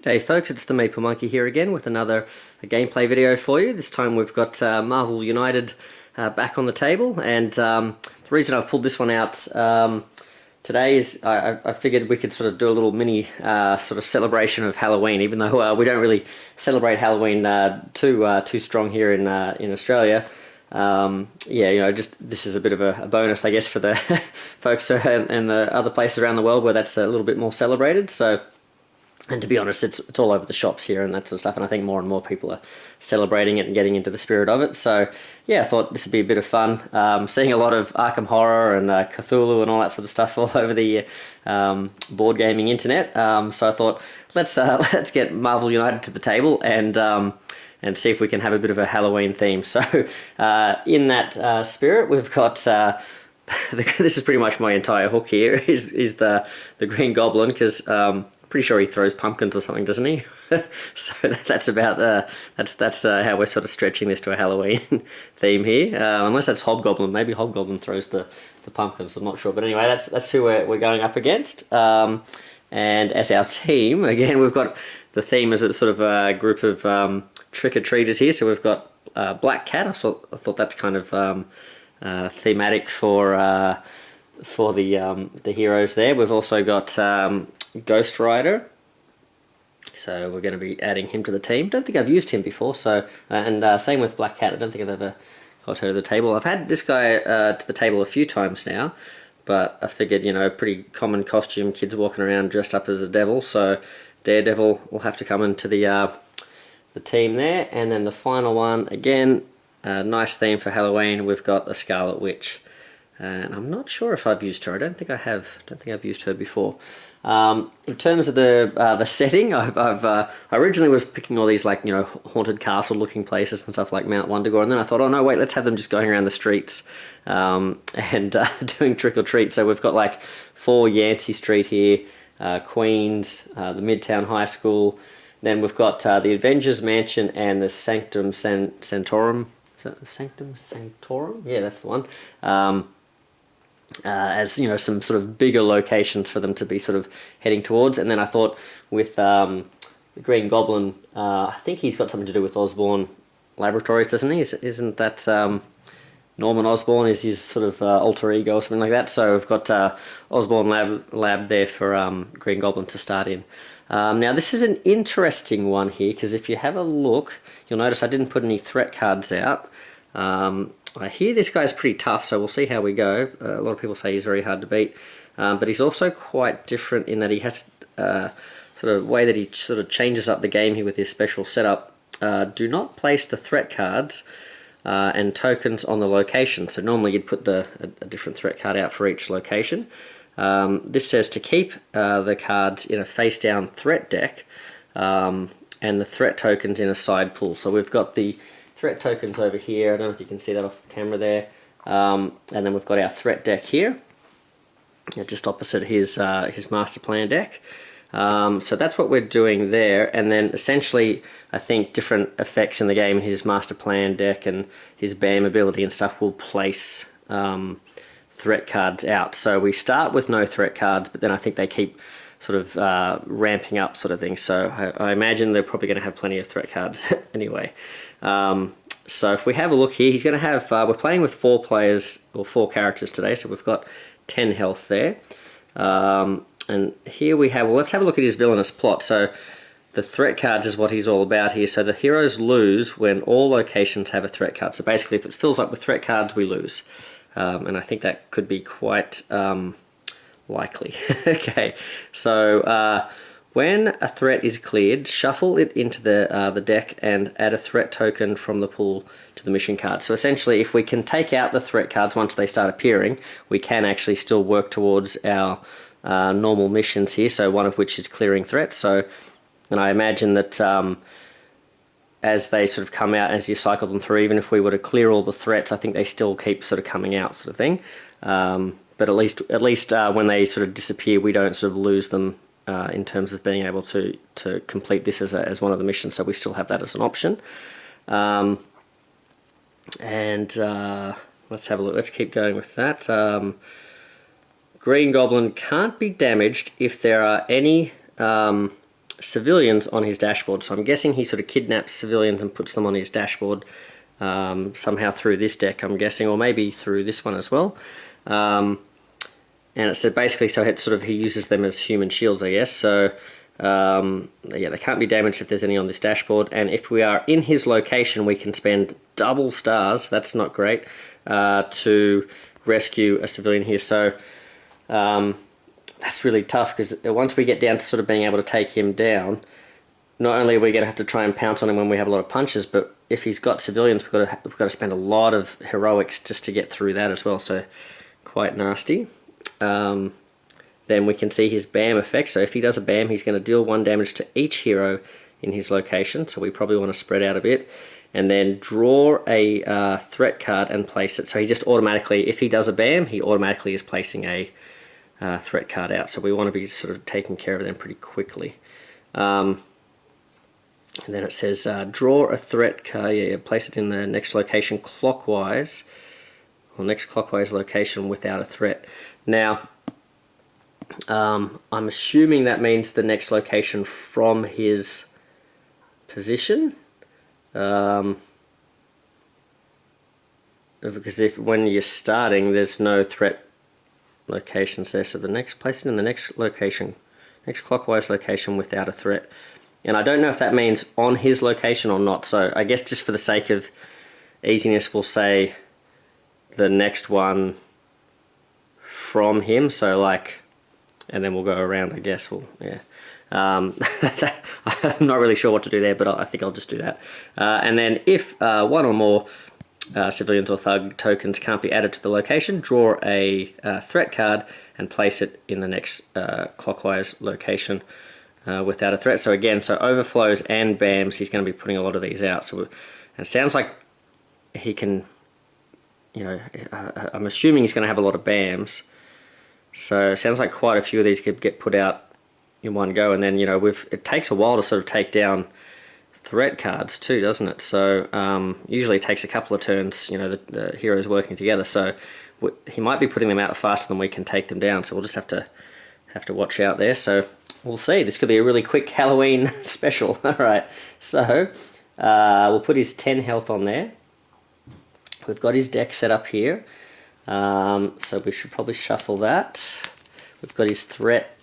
Hey folks, it's the Maple Monkey here again with another gameplay video for you. This time we've got Marvel United back on the table, and the reason I've pulled this one out today is I figured we could sort of do a little mini sort of celebration of Halloween, even though we don't really celebrate Halloween too strong here in Australia. Yeah, you know, just this is a bit of a bonus, I guess, for the folks and the other places around the world where that's a little bit more celebrated. So. And to be honest, it's all over the shops here and that sort of stuff, and I think more and more people are celebrating it and getting into the spirit of it. So, yeah, I thought this would be a bit of fun. Seeing a lot of Arkham Horror and Cthulhu and all that sort of stuff all over the board gaming internet. So I thought, let's get Marvel United to the table and see if we can have a bit of a Halloween theme. So, in that spirit, we've got... this is pretty much my entire hook here, is the Green Goblin, because... pretty sure he throws pumpkins or something, doesn't he? So that's about that's how we're sort of stretching this to a Halloween theme here. Unless that's Hobgoblin, maybe Hobgoblin throws the pumpkins. I'm not sure, but anyway, that's who we're going up against. And as our team, again, we've got the theme as a sort of a group of trick-or-treaters here. So we've got Black Cat. I thought that's kind of thematic for the heroes there. We've also got Ghost Rider, so we're going to be adding him to the team. Don't think I've used him before, so and same with Black Cat. I don't think I've ever got her to the table. I've had this guy to the table a few times now, but I figured, you know, pretty common costume, kids walking around dressed up as a devil, so Daredevil will have to come into the team there. And then the final one, again, nice theme for Halloween. We've got the Scarlet Witch. And I'm not sure if I've used her. I don't think I have. I don't think I've used her before. In terms of the setting, I originally was picking all these, like, you know, haunted castle looking places and stuff like Mount Wondagore, and then I thought, oh no, wait, let's have them just going around the streets and doing trick or treat. So we've got like 4 Yancey Street here, Queens, the Midtown High School. Then we've got the Avengers Mansion and the Sanctum Sanctorum. Sanctum Sanctorum? Yeah, that's the one. As, you know, some sort of bigger locations for them to be sort of heading towards. And then I thought with the Green Goblin, I think he's got something to do with Osborn Laboratories, doesn't he? Isn't that Norman Osborn is his sort of alter ego or something like that? So we've got Osborn Lab there for Green Goblin to start in. Now this is an interesting one here, because if you have a look, you'll notice I didn't put any threat cards out. I hear this guy's pretty tough, so we'll see how we go. A lot of people say he's very hard to beat, but he's also quite different in that he has sort of way that he sort of changes up the game here with his special setup. Do not place the threat cards and tokens on the location. So normally you'd put a different threat card out for each location. This says to keep the cards in a face-down threat deck and the threat tokens in a side pool. So we've got the threat tokens over here. I don't know if you can see that off the camera there. And then we've got our threat deck here, just opposite his master plan deck. So that's what we're doing there. And then essentially, I think different effects in the game, his master plan deck and his BAM ability and stuff will place threat cards out. So we start with no threat cards, but then I think they keep sort of ramping up sort of thing. So I imagine they're probably going to have plenty of threat cards anyway. So if we have a look here, he's going to have, we're playing with 4 players, or 4 characters today, so we've got 10 health there. And here we have, well, let's have a look at his villainous plot. So the threat cards is what he's all about here. So the heroes lose when all locations have a threat card. So basically, if it fills up with threat cards, we lose. And I think that could be quite likely. Okay, so when a threat is cleared, shuffle it into the deck and add a threat token from the pool to the mission card. So essentially, if we can take out the threat cards once they start appearing, we can actually still work towards our normal missions here, so one of which is clearing threats. So, and I imagine that as they sort of come out, as you cycle them through, even if we were to clear all the threats, I think they still keep sort of coming out, sort of thing. But at least when they sort of disappear, we don't sort of lose them in terms of being able to complete this as one of the missions. So we still have that as an option. And let's have a look. Let's keep going with that. Green Goblin can't be damaged if there are any civilians on his dashboard. So I'm guessing he sort of kidnaps civilians and puts them on his dashboard somehow through this deck, I'm guessing, or maybe through this one as well. And it said basically, so he uses them as human shields, I guess. So yeah, they can't be damaged if there's any on this dashboard. And if we are in his location, we can spend double stars. That's not great, to rescue a civilian here. So that's really tough, because once we get down to sort of being able to take him down, not only are we going to have to try and pounce on him when we have a lot of punches, but if he's got civilians, we've got to spend a lot of heroics just to get through that as well. So quite nasty. Then we can see his BAM effect. So if he does a BAM, he's going to deal 1 damage to each hero in his location. So we probably want to spread out a bit. And then draw a threat card and place it. So he just automatically, if he does a BAM, he automatically is placing a threat card out. So we want to be sort of taking care of them pretty quickly. And then it says draw a threat card, yeah, place it in the next location clockwise, or next clockwise location without a threat. Now, I'm assuming that means the next location from his position. Because when you're starting, there's no threat locations there. So the next, place it in the next location, next clockwise location without a threat. And I don't know if that means on his location or not. So I guess just for the sake of easiness, we'll say the next one from him. So like, and then we'll go around, I guess. Yeah. I'm not really sure what to do there, but I think I'll just do that. And then if one or more civilians or thug tokens can't be added to the location, draw a threat card and place it in the next clockwise location without a threat. So again, so overflows and BAMs, he's going to be putting a lot of these out. So it sounds like he can, you know, I'm assuming he's going to have a lot of BAMs. So it sounds like quite a few of these could get put out in one go, and then, you know, it takes a while to sort of take down threat cards too, doesn't it? So usually it takes a couple of turns, you know, the heroes working together. So he might be putting them out faster than we can take them down. So we'll just have to watch out there. So we'll see. This could be a really quick Halloween special. All right. So we'll put his 10 health on there. We've got his deck set up here. So we should probably shuffle that. We've got his threat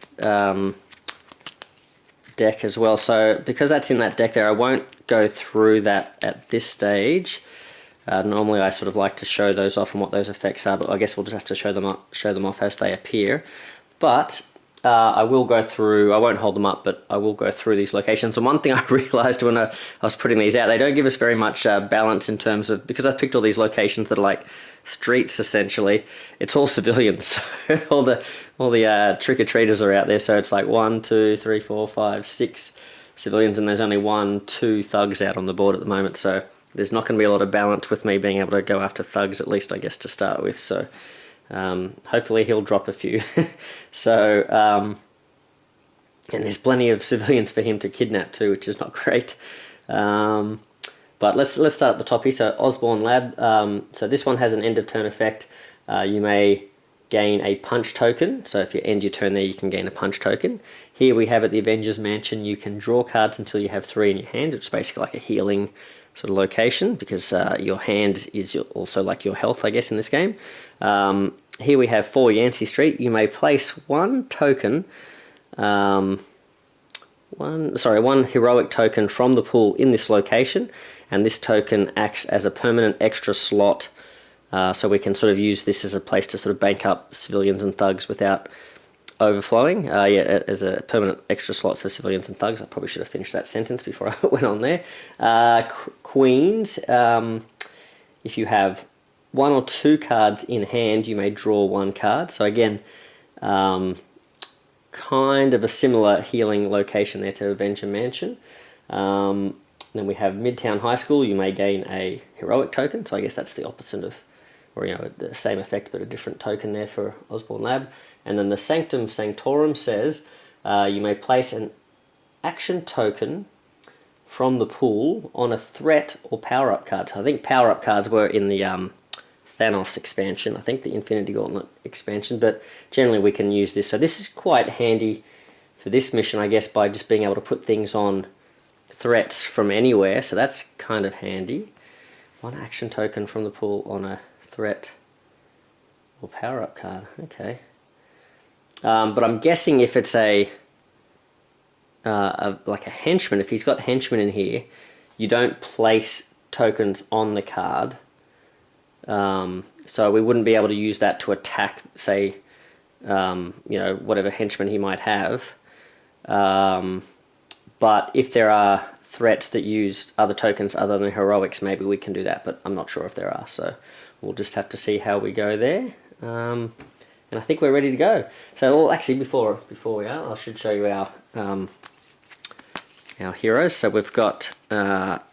deck as well. So because that's in that deck there, I won't go through that at this stage. Normally I sort of like to show those off and what those effects are, but I guess we'll just have to show them off as they appear. But I will go through, I won't hold them up, but I will go through these locations. And one thing I realized when I was putting these out, they don't give us very much balance in terms of, because I've picked all these locations that are like streets essentially, it's all civilians. all the trick-or-treaters are out there, so it's like 1, 2, 3, 4, 5, 6 civilians, and there's only 1, 2 thugs out on the board at the moment, so there's not going to be a lot of balance with me being able to go after thugs, at least I guess to start with. So hopefully he'll drop a few. So and there's plenty of civilians for him to kidnap too, which is not great. But let's start at the top here. So Osborne Lab. So this one has an end of turn effect. You may gain a punch token. So if you end your turn there, you can gain a punch token. Here we have at the Avengers Mansion, you can draw cards until you have 3 in your hand. It's basically like a healing sort of location, because your hand is also like your health, I guess, in this game. Here we have 4 Yancey Street. You may place 1 token, one heroic token from the pool in this location, and this token acts as a permanent extra slot, so we can sort of use this as a place to sort of bank up civilians and thugs without overflowing. Yeah, as a permanent extra slot for civilians and thugs. I probably should have finished that sentence before I went on there. Queens, if you have 1 or 2 cards in hand, you may draw 1 card. So again, kind of a similar healing location there to Avenger Mansion. Then we have Midtown High School. You may gain a heroic token, so I guess that's the opposite of, or you know, the same effect but a different token there for Osborne Lab. And then the Sanctum Sanctorum says you may place an action token from the pool on a threat or power-up card. So I think power-up cards were in the Thanos expansion, I think the Infinity Gauntlet expansion, but generally we can use this. So this is quite handy for this mission, I guess, by just being able to put things on threats from anywhere, so that's kind of handy. 1 action token from the pool on a threat or power-up card. Okay. But I'm guessing if it's like a henchman, if he's got henchmen in here, you don't place tokens on the card. So we wouldn't be able to use that to attack, say, whatever henchman he might have. But if there are threats that use other tokens other than heroics, maybe we can do that, but I'm not sure if there are, so we'll just have to see how we go there. And I think we're ready to go. So, well, actually, before we are, I should show you our heroes. So we've got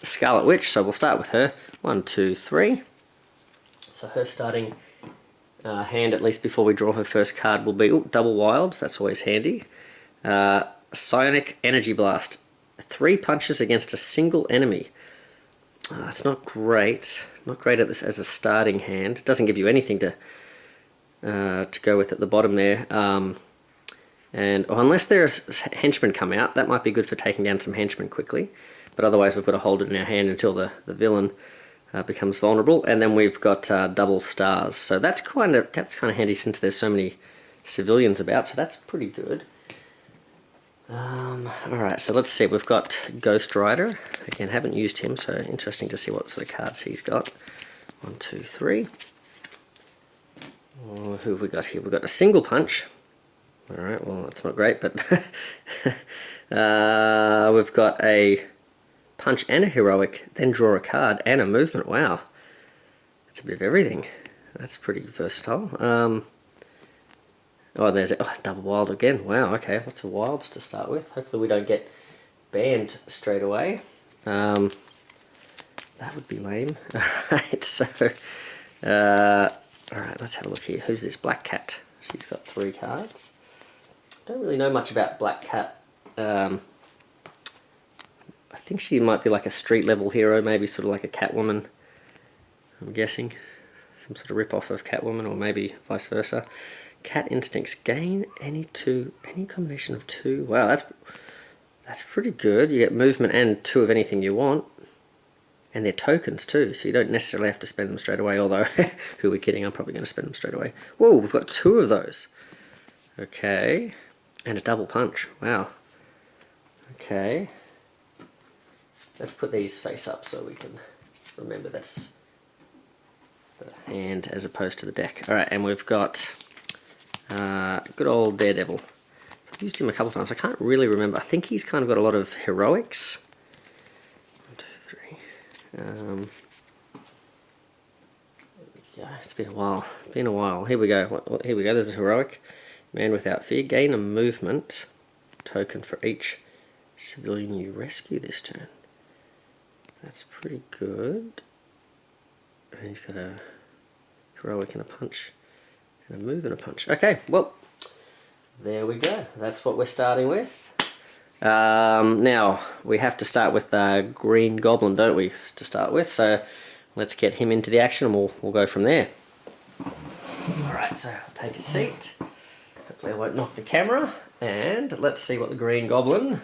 Scarlet Witch, so we'll start with her. 1, 2, 3. So her starting hand, at least before we draw her first card, will be double wilds. That's always handy. Psionic Energy Blast. 3 punches against a single enemy. It's not great. Not great at this as a starting hand. It doesn't give you anything to go with at the bottom there. Unless there's henchmen come out, that might be good for taking down some henchmen quickly. But otherwise, we've got to hold it in our hand until the villain becomes vulnerable. And then we've got double stars. So that's kind of handy since there's so many civilians about. So that's pretty good. Alright, so let's see. We've got Ghost Rider. Again, haven't used him, so interesting to see what sort of cards he's got. 1, 2, 3. Who have we got here? We've got a single punch. Alright, well, that's not great, but we've got a punch and a heroic, then draw a card and a movement. Wow, that's a bit of everything. That's pretty versatile. There's a double wild again. Wow, okay, lots of wilds to start with. Hopefully we don't get banned straight away. That would be lame. Alright, so alright, let's have a look here. Who's this? Black Cat. She's got 3 cards. Don't really know much about Black Cat. I think she might be like a street level hero, maybe sort of like a Catwoman, I'm guessing. Some sort of rip-off of Catwoman, or maybe vice versa. Cat instincts, gain any combination of 2. Wow, that's pretty good. You get movement and 2 of anything you want. And they're tokens too, so you don't necessarily have to spend them straight away, although, who are we kidding, I'm probably going to spend them straight away. Whoa, we've got 2 of those. Okay, and a double punch, wow. Okay, let's put these face up so we can remember that's the hand as opposed to the deck. Alright, and we've got good old Daredevil. I've used him a couple of times. I can't really remember. I think he's kind of got a lot of heroics. 1, 2, 3. Yeah, it's been a while. Here we go. Here we go. There's a heroic. Man without fear. Gain a movement token for each civilian you rescue this turn. That's pretty good. And he's got a heroic and a punch. And a move and a punch. Okay, well, there we go. That's what we're starting with. Now, we have to start with Green Goblin, don't we, to start with? So, let's get him into the action and we'll go from there. Alright, so I'll take a seat. Hopefully I won't knock the camera. And let's see what the Green Goblin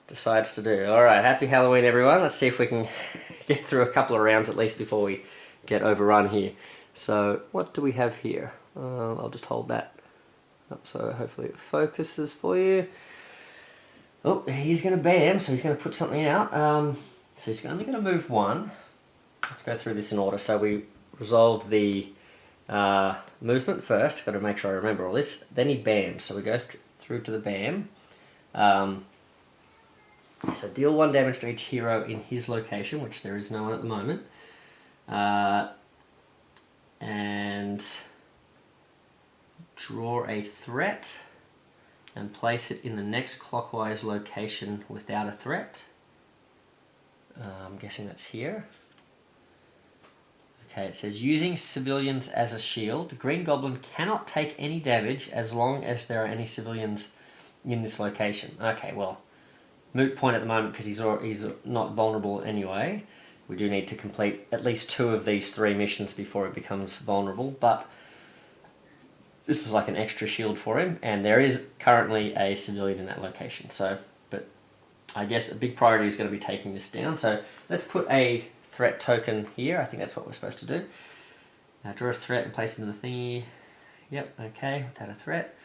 decides to do. Alright, happy Halloween, everyone. Let's see if we can get through a couple of rounds at least before we get overrun here. So, what do we have here? I'll just hold that up so hopefully it focuses for you. Oh, he's going to bam, so he's going to put something out. So he's only going to move 1. Let's go through this in order. So we resolve the movement first. Got to make sure I remember all this. Then he bams. So we go through to the bam. So deal 1 damage to each hero in his location, which there is no one at the moment. And draw a threat and place it in the next clockwise location without a threat. I'm guessing that's here. Okay, it says using civilians as a shield. The Green Goblin cannot take any damage as long as there are any civilians in this location. Okay, well, moot point at the moment because he's not vulnerable anyway. We do need to complete at least 2 of these 3 missions before it becomes vulnerable, but this is like an extra shield for him, and there is currently a civilian in that location. So, but I guess a big priority is going to be taking this down. So let's put a threat token here. I think that's what we're supposed to do. Now draw a threat and place it in the thingy. Yep, okay, without a threat.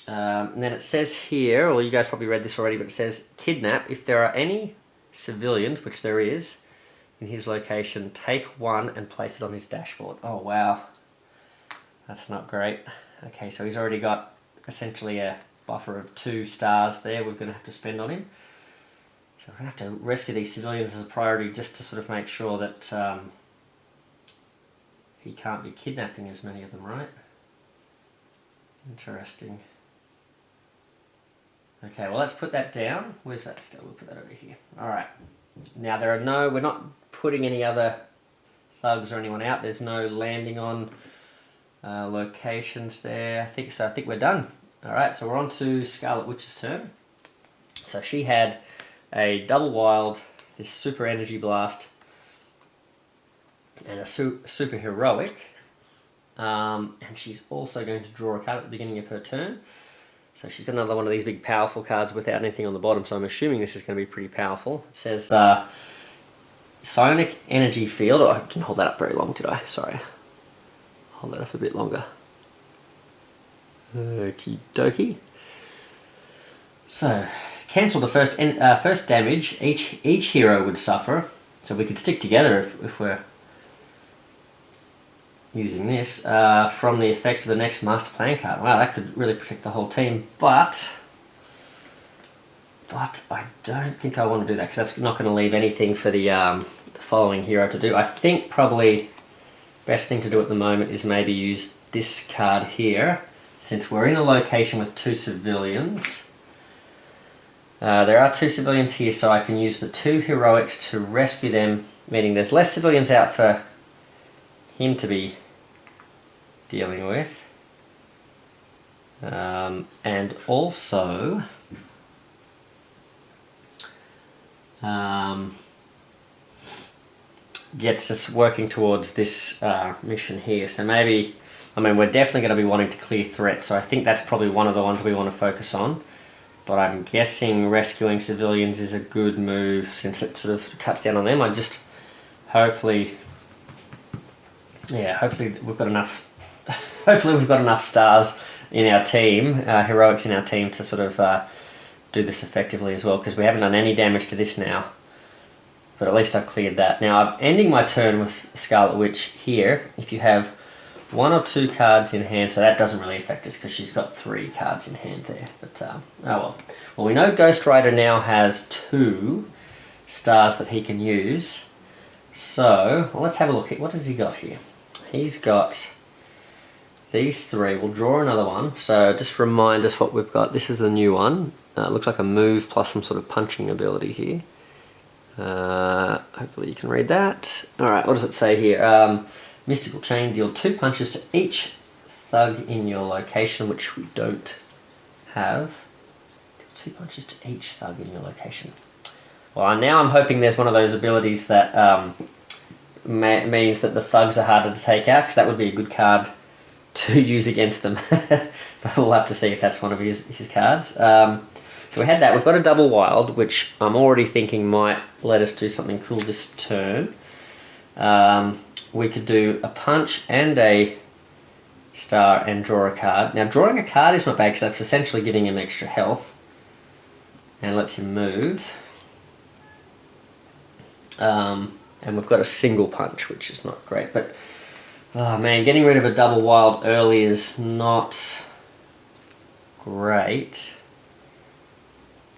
And then it says here, well, you guys probably read this already, but it says kidnap. If there are any civilians, which there is, in his location, take one and place it on his dashboard. Oh, wow. That's not great. Okay, so he's already got essentially a buffer of 2 stars there we're going to have to spend on him. So we're going to have to rescue these civilians as a priority just to sort of make sure that he can't be kidnapping as many of them, right? Interesting. Okay, well let's put that down. Where's that still? We'll put that over here. Alright. Now there are we're not putting any other thugs or anyone out. There's no landing on locations there. I think we're done. Alright, so we're on to Scarlet Witch's turn. So she had a double wild, this super energy blast, and a super heroic. And she's also going to draw a card at the beginning of her turn. So she's got another one of these big powerful cards without anything on the bottom, so I'm assuming this is going to be pretty powerful. It says Psionic Energy Field. Oh, I didn't hold that up very long, did I? Sorry. Hold that up a bit longer. Okie dokie. So, cancel the first damage each hero would suffer. So we could stick together if we're using this from the effects of the next master plan card. Wow, that could really protect the whole team, but I don't think I want to do that because that's not going to leave anything for the following hero to do. I think probably best thing to do at the moment is maybe use this card here, since we're in a location with 2 civilians. There are 2 civilians here, so I can use the 2 heroics to rescue them, meaning there's less civilians out for him to be dealing with. And also gets us working towards this mission here. So maybe, I mean, we're definitely going to be wanting to clear threat, so I think that's probably one of the ones we want to focus on. But I'm guessing rescuing civilians is a good move since it sort of cuts down on them. I just, hopefully we've got enough hopefully we've got enough stars in our team, heroics in our team, to sort of do this effectively as well, because we haven't done any damage to this now. But at least I've cleared that. Now I'm ending my turn with Scarlet Witch here. If you have 1 or 2 cards in hand, so that doesn't really affect us because she's got 3 cards in hand there. But oh well. Well, we know Ghost Rider now has 2 stars that he can use. So well, let's have a look at what has he got here. He's got these 3. We'll draw another one. So just remind us what we've got. This is the new one. It looks like a move plus some sort of punching ability here. Hopefully you can read that. Alright, what does it say here? Mystical Chain, deal 2 punches to each thug in your location, which we don't have. Deal 2 punches to each thug in your location. Well, now I'm hoping there's one of those abilities that means that the thugs are harder to take out, because that would be a good card to use against them. But we'll have to see if that's one of his cards. So we had that. We've got a double wild, which I'm already thinking might let us do something cool this turn. We could do a punch and a star and draw a card. Now drawing a card is not bad because that's essentially giving him extra health and lets him move. And we've got a single punch, which is not great. But oh man, getting rid of a double wild early is not great.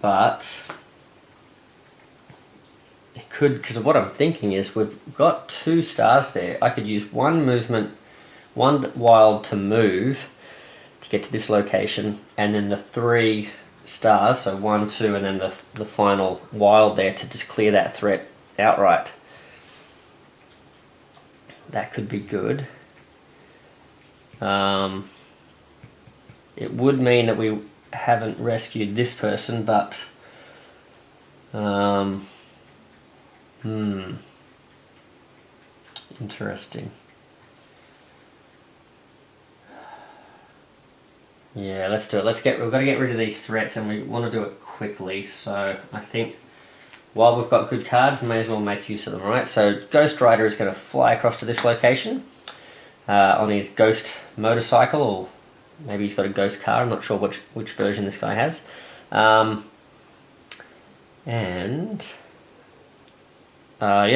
But it could, because of what I'm thinking is we've got 2 stars there. I could use 1 movement, 1 wild to move to get to this location, and then the 3 stars, so 1, 2, and then the final wild there to just clear that threat outright. That could be good. It would mean that we haven't rescued this person, but interesting. Yeah, let's do it. We've got to get rid of these threats, and we want to do it quickly. So I think while we've got good cards, may as well make use of them, right? So Ghost Rider is going to fly across to this location on his ghost motorcycle, or maybe he's got a ghost car. I'm not sure which version this guy has. Yeah,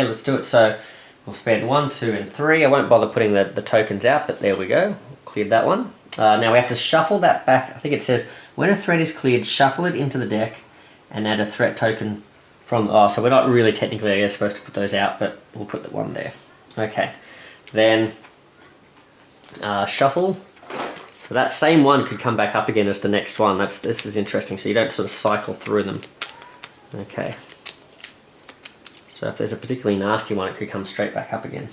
let's do it. So we'll spend 1, 2, and 3. I won't bother putting the tokens out, but there we go. Cleared that one. Now we have to shuffle that back. I think it says, when a threat is cleared, shuffle it into the deck and add a threat token from... Oh, so we're not really technically, I guess, supposed to put those out, but we'll put the one there. Okay. Then shuffle. So that same one could come back up again as the next one. This is interesting, so you don't sort of cycle through them. Okay. So if there's a particularly nasty one, it could come straight back up again.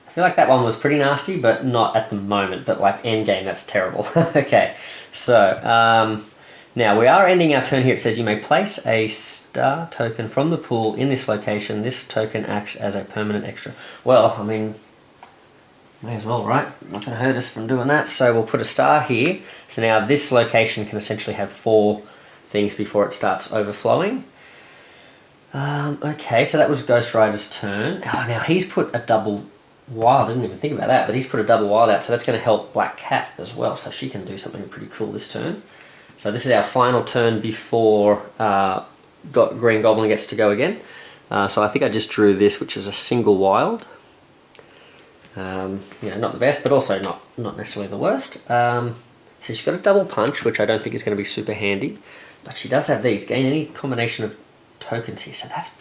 I feel like that one was pretty nasty, but not at the moment. But like end game, that's terrible. Okay, so now we are ending our turn here. It says you may place a star token from the pool in this location. This token acts as a permanent extra. Well, I mean, may as well, right? Not going to hurt us from doing that. So we'll put a star here. So now this location can essentially have 4 things before it starts overflowing. Okay, so that was Ghost Rider's turn. Oh, now he's put a double wild. I didn't even think about that, but he's put a double wild out, so that's going to help Black Cat as well. So she can do something pretty cool this turn. So this is our final turn before Green Goblin gets to go again. So I think I just drew this, which is a single wild. Yeah, not the best, but also not necessarily the worst. So she's got a double punch, which I don't think is going to be super handy. But she does have these. Gain any combination of tokens here. So that's...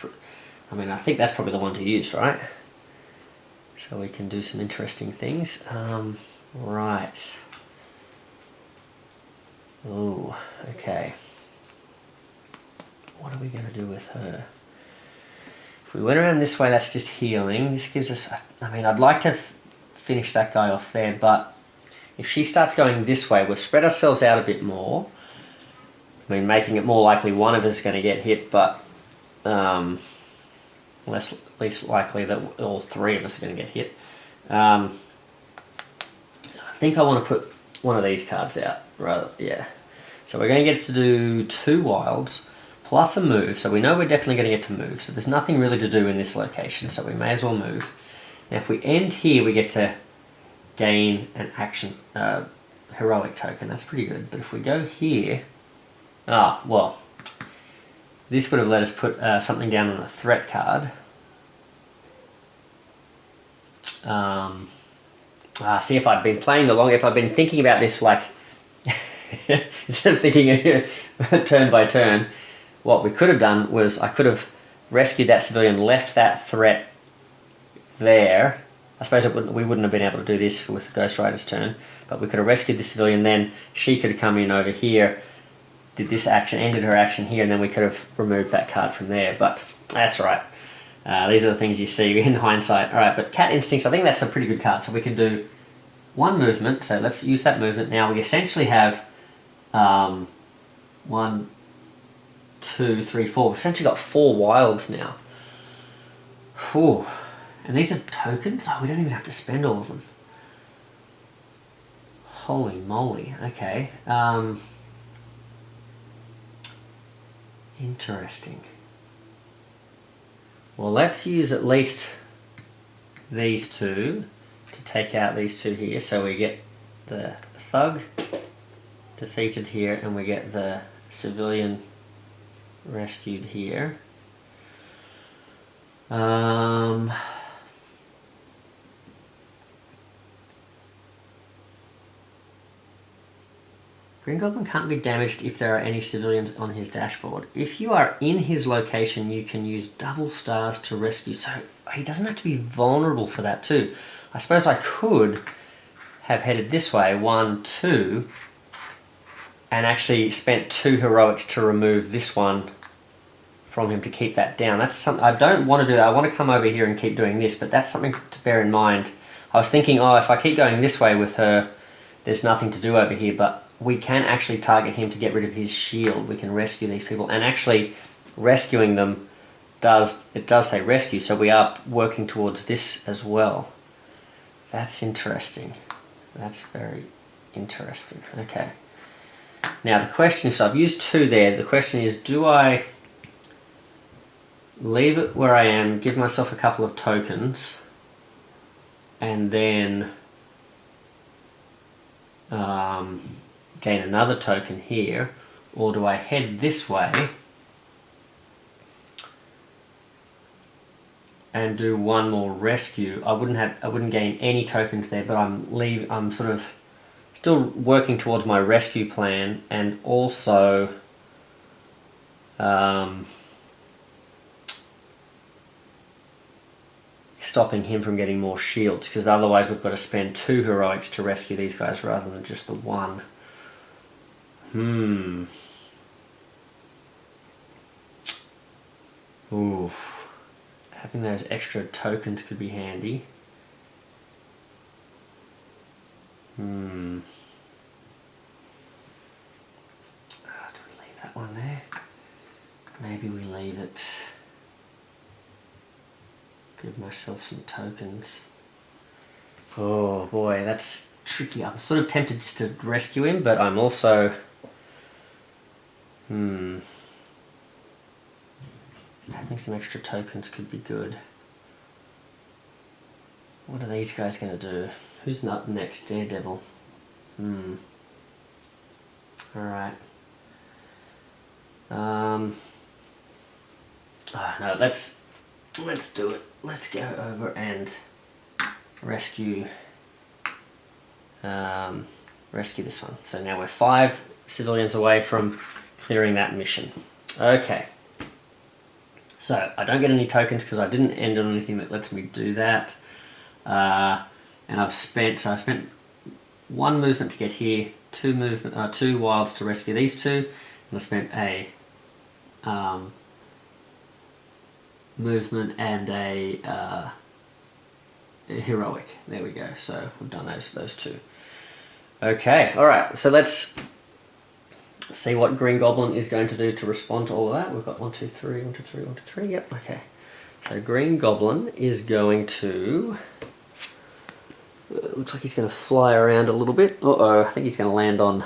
I mean, I think that's probably the one to use, right? So we can do some interesting things. Right. Ooh, okay. What are we going to do with her? If we went around this way, that's just healing. This gives us... I mean, I'd like to finish that guy off there, but if she starts going this way, we've spread ourselves out a bit more. I mean, making it more likely one of us is going to get hit, but least likely that all 3 of us are going to get hit. So I think I want to put one of these cards out, rather, yeah. So we're going to get to do 2 wilds plus a move, so we know we're definitely going to get to move. So there's nothing really to do in this location, so we may as well move. Now if we end here, we get to gain an action heroic token. That's pretty good. But if we go here... well, this would have let us put something down on a threat card. See, if I'd been playing if I'd been thinking about this like, instead of thinking turn by turn, what we could have done was I could have rescued that civilian, left that threat there. I suppose we wouldn't have been able to do this with Ghost Rider's turn, but we could have rescued the civilian, then she could have come in over here, did this action, ended her action here, and then we could have removed that card from there, but that's right. These are the things you see in hindsight. Alright, but Cat Instincts, I think that's a pretty good card, so we can do 1 movement, so let's use that movement. Now we essentially have 1, 2, 3, 4. We've essentially got 4 wilds now. Whew. And these are tokens? Oh, we don't even have to spend all of them. Holy moly, okay. Interesting. Well, let's use at least these 2 to take out these 2 here. So we get the thug defeated here, and we get the civilian rescued here. Green Goblin can't be damaged if there are any civilians on his dashboard. If you are in his location, you can use double stars to rescue. So he doesn't have to be vulnerable for that too. I suppose I could have headed this way, 1, 2, and actually spent 2 heroics to remove this one from him to keep that down. That's something I don't want to do. I want to come over here and keep doing this, but that's something to bear in mind. I was thinking, oh, if I keep going this way with her, there's nothing to do over here, but we can actually target him to get rid of his shield. We can rescue these people, and actually rescuing them does say rescue, so we are working towards this as well. That's interesting. That's very Interesting. Okay. Now the question is, so I've used 2 there. The question is, do I leave it where I am, give myself a couple of tokens, and then gain another token here, or do I head this way and do one more rescue? I wouldn't gain any tokens there, but I'm sort of still working towards my rescue plan, and also stopping him from getting more shields, because otherwise we've got to spend 2 heroics to rescue these guys rather than just the 1. Ooh. Having those extra tokens could be handy. Do we leave that one there? Maybe we leave it. Give myself some tokens. Oh boy, that's tricky. I'm sort of tempted just to rescue him, but I'm also... Having some extra tokens could be good. What are these guys going to do? Who's not next? Daredevil. Alright. Oh no, let's do it. Let's go over and rescue this one. So now we're 5 civilians away from clearing that mission. Okay. So I don't get any tokens because I didn't end on anything that lets me do that. And I spent 1 movement to get here, 2 wilds to rescue these 2, and I spent a movement and a heroic. There we go. So we've done those 2. Okay, alright, so let's see what Green Goblin is going to do to respond to all of that. We've got 1, 2, 3, 1, 2, 3, 1, 2, 3, yep, okay. So Green Goblin is going to... looks like he's going to fly around a little bit. Uh-oh, I think he's going to land on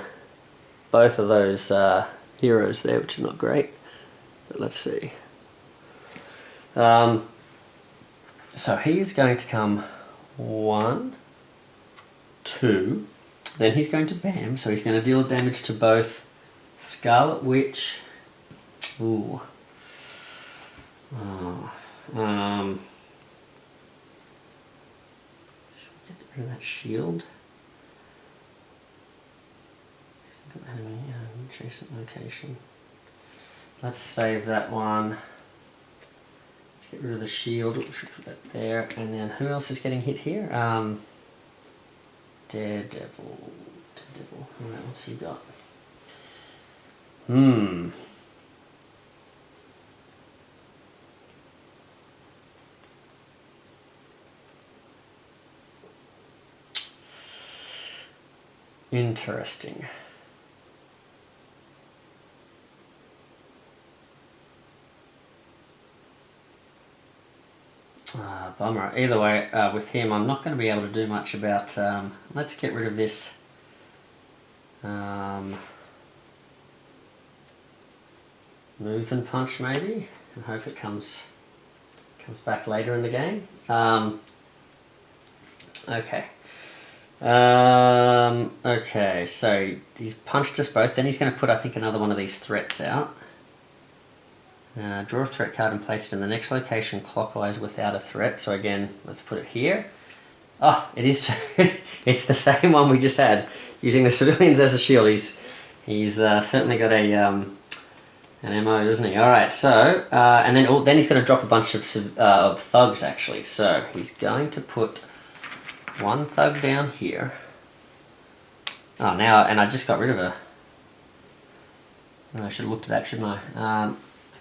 both of those heroes there, which are not great. But let's see. So he is going to come 1, 2, then he's going to bam, so he's going to deal damage to both Scarlet Witch. Ooh. Should we get rid of that shield? Enemy adjacent location. Let's save that one. Let's get rid of the shield. We should put that there. And then who else is getting hit here? Daredevil. Alright, what's he got? Interesting. Bummer. Either way, with him, I'm not going to be able to do much about... let's get rid of this. Move and punch, maybe, and hope it comes back later in the game. Okay. Okay, so he's punched us both. Then he's going to put, I think, another one of these threats out. Draw a threat card and place it in the next location clockwise without a threat. So again, let's put it here. Oh, it is. It's the same one we just had, using the civilians as a shield. He's certainly got a an MO, doesn't he? All right. So and then he's going to drop a bunch of thugs actually. So he's going to put 1 thug down here. Oh, now, and I just got rid of a... I should have looked at that, shouldn't I? I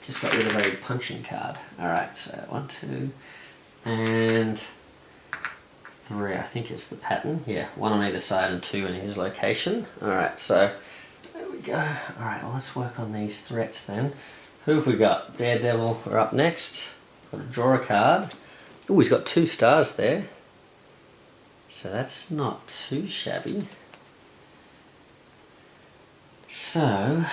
just got rid of a punching card. Alright, so 1, 2, and 3, I think is the pattern. Yeah, 1 on either side and 2 in his location. Alright, so there we go. Alright, well, let's work on these threats then. Who have we got? Daredevil, we're up next. Got to draw a card. Oh, he's got 2 stars there. So that's not too shabby. So,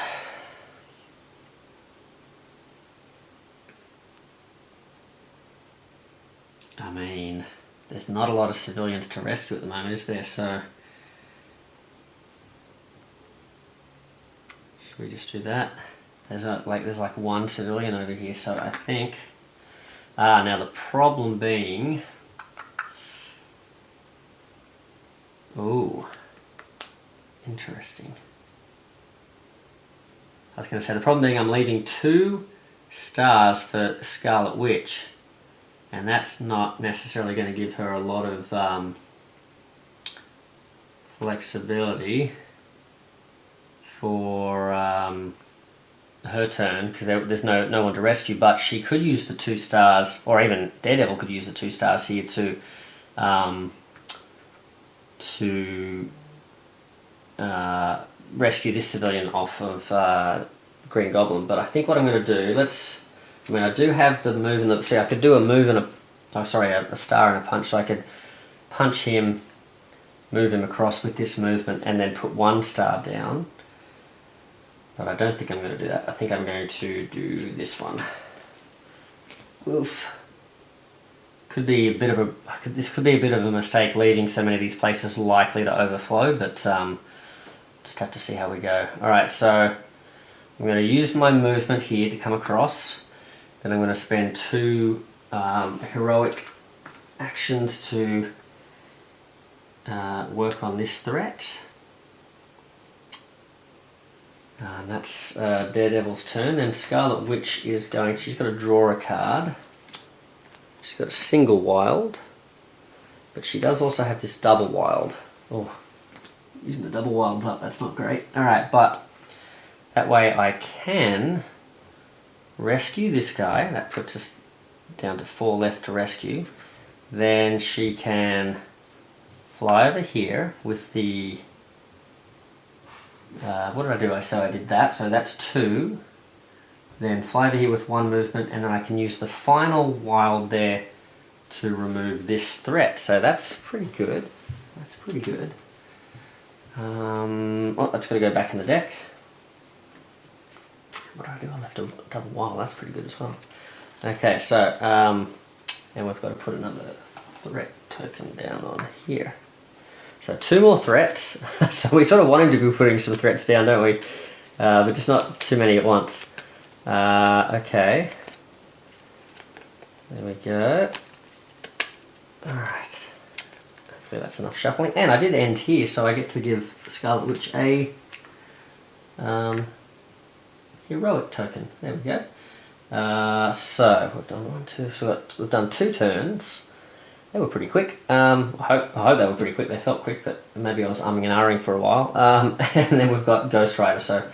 I mean, there's not a lot of civilians to rescue at the moment, is there? So, should we just do that? There's like one civilian over here, so I think. Now the problem being. Oh, interesting. I was going to say the problem being I'm leaving 2 stars for Scarlet Witch, and that's not necessarily going to give her a lot of flexibility for her turn, because there's no one to rescue. But she could use the 2 stars, or even Daredevil could use the 2 stars here to rescue this civilian off of Green Goblin. But I think what I'm going to do, I do have the move and the, see, I could do a move and a star and a punch, so I could punch him, move him across with this movement, and then put 1 star down. But I don't think I'm going to do that. I think I'm going to do this one. Oof. Could be a bit of a, this could be a bit of a mistake, leaving so many of these places likely to overflow, but just have to see how we go. Alright, so I'm going to use my movement here to come across. Then I'm going to spend 2 heroic actions to work on this threat. And that's Daredevil's turn, and Scarlet Witch is going, she's got to draw a card. She's got a single wild, but she does also have this double wild. Oh, using the double wilds up, that's not great. Alright, but that way I can rescue this guy. That puts us down to 4 left to rescue. Then she can fly over here with the... what did I do? So I did that, so that's 2. Then fly over here with 1 movement, and then I can use the final wild there to remove this threat. So that's pretty good. That's pretty good. Oh, that's got to go back in the deck. What do I do? I left a double wild. That's pretty good as well. Okay, so and we've got to put another threat token down on here. So 2 more threats. So we sort of want him to be putting some threats down, don't we? But just not too many at once. Okay. There we go. Alright. Hopefully that's enough shuffling. And I did end here, so I get to give Scarlet Witch a heroic token. There we go. So we've done 1, 2, so we've done 2 turns. They were pretty quick. I hope they were pretty quick. They felt quick, but maybe I was umming and ahhing for a while. And then we've got Ghost Rider. So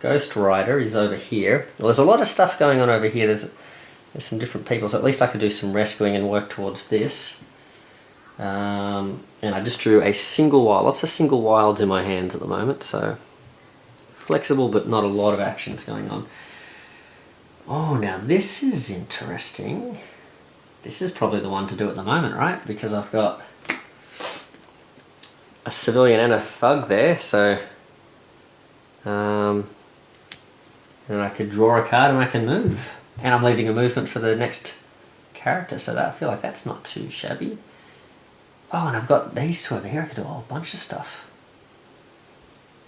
Ghost Rider is over here. Well, there's a lot of stuff going on over here. There's some different people, so at least I could do some rescuing and work towards this. And I just drew a single wild. Lots of single wilds in my hands at the moment, so flexible, but not a lot of actions going on. Oh, now this is interesting. This is probably the one to do at the moment, right? Because I've got a civilian and a thug there, so and I could draw a card and I can move. And I'm leaving a movement for the next character, so that, I feel like that's not too shabby. Oh, and I've got these 2 over here. I could do a whole bunch of stuff.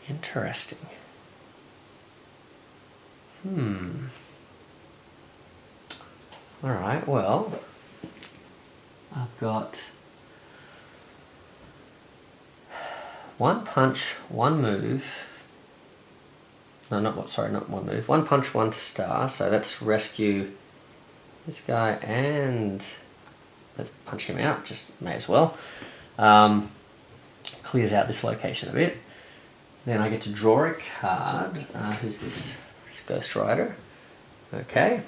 Interesting. Alright, well, I've got 1 punch, 1 move. No, not 1 move. 1 punch, 1 star. So let's rescue this guy and let's punch him out. Just may as well. Clears out this location a bit. Then I get to draw a card. Who's this? Ghost Rider. Okay.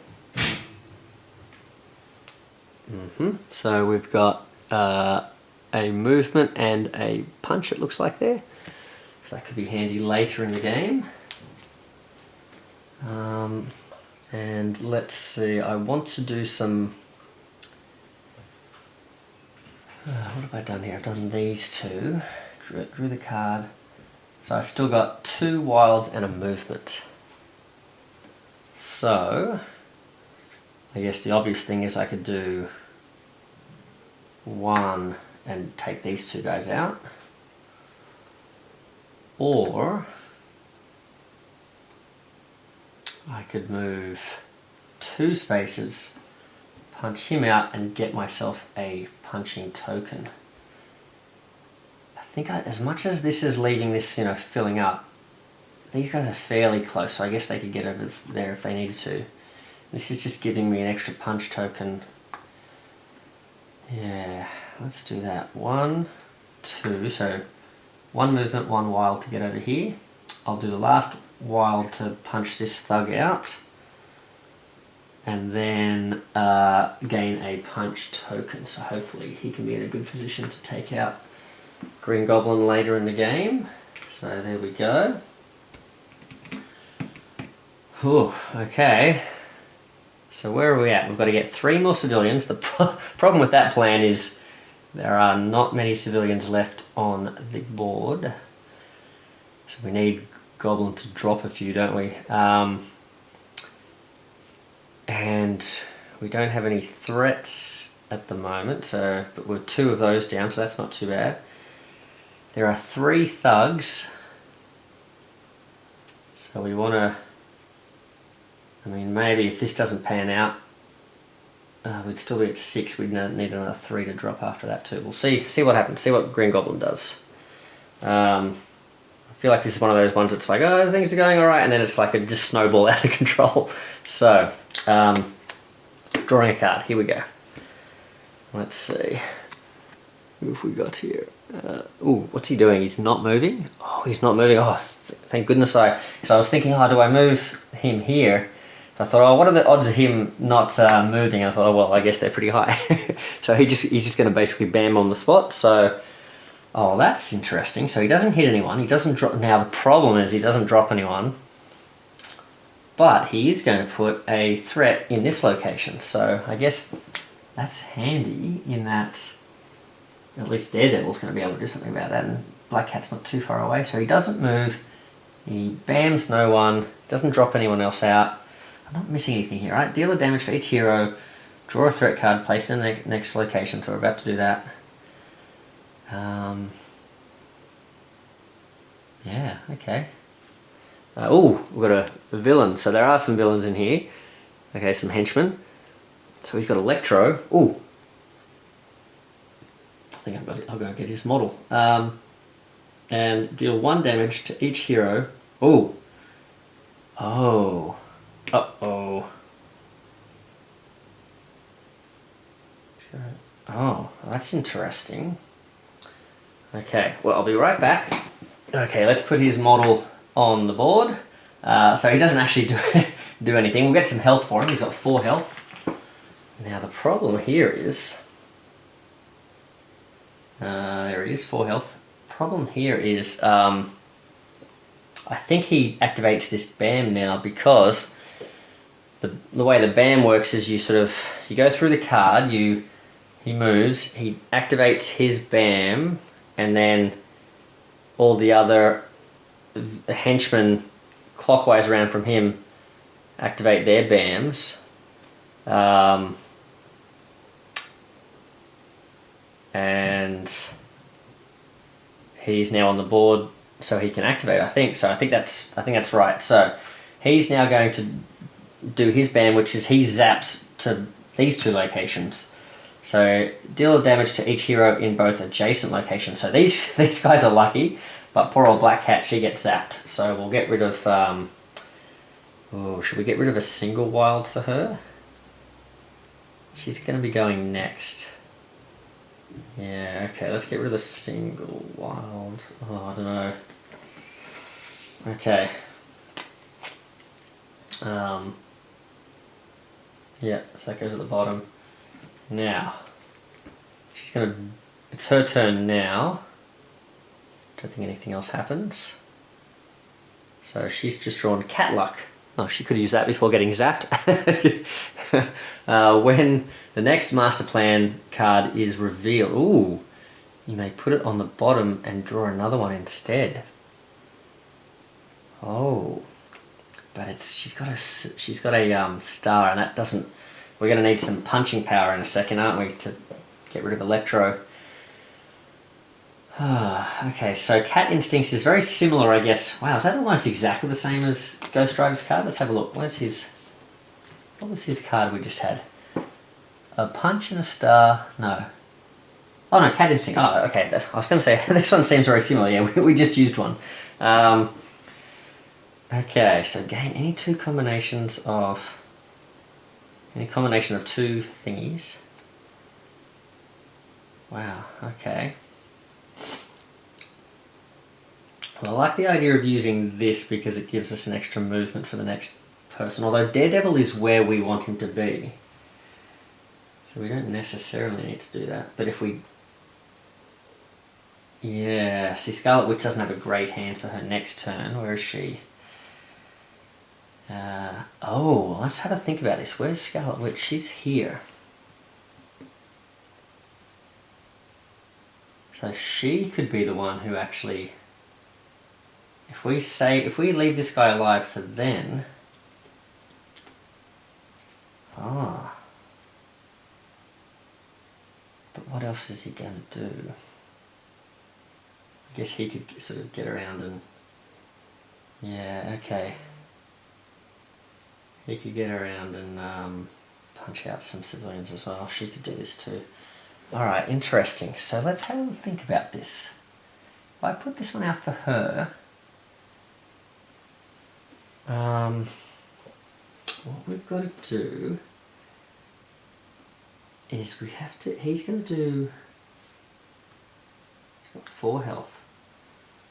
So we've got a movement and a punch, it looks like there. So that could be handy later in the game. And let's see, I want to do some... what have I done here? I've done these 2. Drew the card. So I've still got 2 wilds and a movement. So I guess the obvious thing is I could do 1 and take these 2 guys out. Or I could move 2 spaces, punch him out and get myself a punching token. I think as much as this is leaving this, filling up, these guys are fairly close, so I guess they could get over there if they needed to. This is just giving me an extra punch token. Yeah, let's do that. 1, 2, so 1 movement, 1 wild to get over here. I'll do the last wild to punch this thug out. And then gain a punch token, so hopefully he can be in a good position to take out Green Goblin later in the game. So there we go. Whew, okay. So where are we at? We've got to get 3 more civilians. The problem with that plan is there are not many civilians left on the board. So we need Goblin to drop a few, don't we? And we don't have any threats at the moment, but we're 2 of those down, so that's not too bad. There are 3 thugs. So we want to... maybe if this doesn't pan out, we'd still be at 6. We'd need another 3 to drop after that too. We'll see what happens. See what Green Goblin does. I feel like this is one of those ones that's like, oh, things are going all right, and then it's like it just snowball out of control. So, drawing a card. Here we go. Let's see. Who have we got here? Ooh, what's he doing? He's not moving? Oh, he's not moving. Oh, thank goodness. So I was thinking, do I move him here? I thought, what are the odds of him not moving? And I thought, well, I guess they're pretty high. So he's just going to basically bam on the spot. So, that's interesting. So he doesn't hit anyone. He doesn't drop. Now the problem is he doesn't drop anyone. But he is going to put a threat in this location. So I guess that's handy in that at least Daredevil's going to be able to do something about that. And Black Cat's not too far away. So he doesn't move. He bams no one. Doesn't drop anyone else out. I'm not missing anything here, right? Deal a damage to each hero. Draw a threat card. Place it in the next location. So we're about to do that. Yeah, okay. We've got a villain. So there are some villains in here. Okay, some henchmen. So he's got Electro. Ooh. I think I'll go get his model. And deal 1 damage to each hero. Ooh. Oh. Uh-oh. Oh, that's interesting. Okay, well, I'll be right back. Okay, let's put his model on the board. So he doesn't actually do anything. We'll get some health for him. He's got 4 health. Now the problem here is... there he is, 4 health. Problem here is... I think he activates this BAM now because the way the BAM works is you go through the card, he moves, he activates his BAM, and then all the other henchmen clockwise around from him activate their BAMs. And he's now on the board, so he can activate. I think that's right. So he's now going to do his BAM, which is he zaps to these 2 locations. So deal damage to each hero in both adjacent locations. So these guys are lucky, but poor old Black Cat, she gets zapped. So we'll get rid of. Should we get rid of a single wild for her? She's going to be going next. Yeah, okay, let's get rid of the single wild. Oh, I don't know. Okay. Yeah, so that goes at the bottom. Now, it's her turn now. Don't think anything else happens. So she's just drawn Cat Luck. Oh, she could use that before getting zapped. When the next master plan card is revealed, you may put it on the bottom and draw another one instead. Oh, but she's got a star, and that doesn't. We're going to need some punching power in a second, aren't we, to get rid of Electro. Okay, so Cat Instincts is very similar, I guess. Wow, is that almost exactly the same as Ghost Rider's card? Let's have a look. What was his card we just had? A punch and a star. No. Oh no, Cat Instinct. Oh, okay. I was going to say, this one seems very similar. Yeah, we just used one. Okay, so gain any combination of two thingies. Wow, okay. Well, I like the idea of using this because it gives us an extra movement for the next person. Although Daredevil is where we want him to be. So we don't necessarily need to do that. But if we... Yeah, see, Scarlet Witch doesn't have a great hand for her next turn. Where is she? Oh, let's have a think about this. Where's Scarlet Witch? She's here. So she could be the one who actually... If we leave this guy alive for then... Ah. But what else is he going to do? I guess he could sort of get around and... Yeah, okay. He could get around and punch out some civilians as well. She could do this too. Alright, interesting. So let's have a think about this. If I put this one out for her... what we've got to do is he's going to do, he's got 4 health.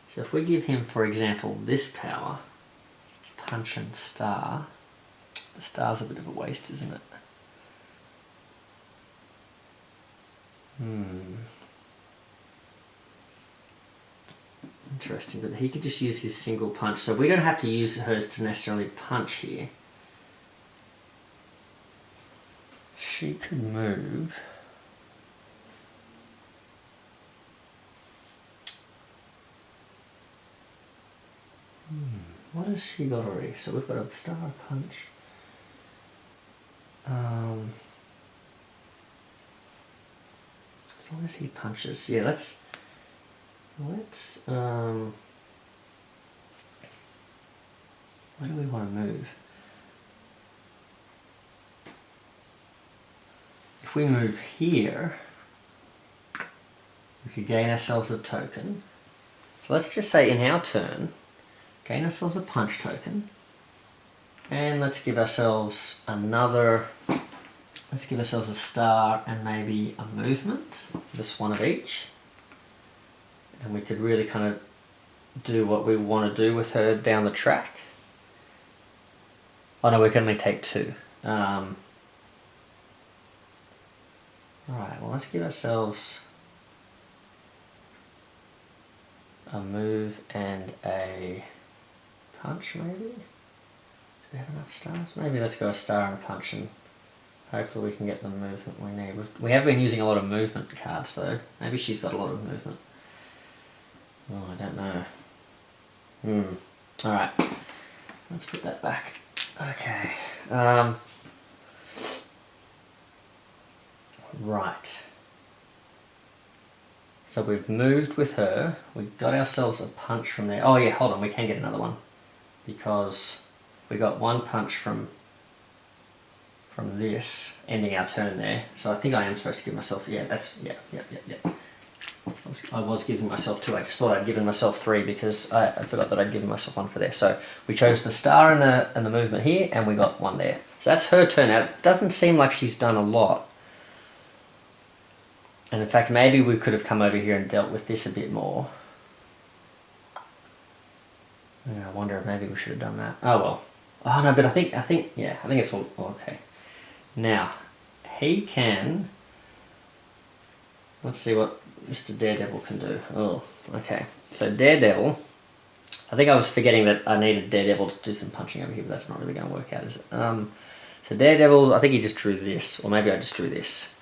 So if we give him, for example, this power, punch and star, the star's a bit of a waste, isn't it? Interesting, but he could just use his single punch, so we don't have to use hers to necessarily punch here. She could move. What has she got already? So we've got a star, a punch. As long as he punches. Yeah, let's where do we want to move? If we move here, we could gain ourselves a token. So let's just say in our turn, gain ourselves a punch token, and let's give ourselves another, let's give ourselves a star and maybe a movement, just one of each. And we could really kind of do what we want to do with her down the track. Oh no, we can only take 2. Alright, well let's give ourselves a move and a punch maybe? Do we have enough stars? Maybe let's go a star and a punch and hopefully we can get the movement we need. We have been using a lot of movement cards though. Maybe she's got a lot of movement. Oh, I don't know. Alright, let's put that back. Okay. Right. So we've moved with her. We got ourselves a punch from there. Oh yeah, hold on, we can get another one. Because we got 1 punch from this, ending our turn there. So I think I am supposed to give myself, yeah, that's, yeah. I was giving myself 2. I just thought I'd given myself 3 because I forgot that I'd given myself 1 for there. So we chose the star and the movement here, and we got 1 there. So that's her turn out. It doesn't seem like she's done a lot. And in fact, maybe we could have come over here and dealt with this a bit more. I wonder if maybe we should have done that. Oh well. Oh no, but I think it's all okay. Now, he can... Let's see what Mr. Daredevil can do. Oh, okay. So Daredevil... I think I was forgetting that I needed Daredevil to do some punching over here, but that's not really going to work out, is it? So Daredevil, I think he just drew this. Or maybe I just drew this.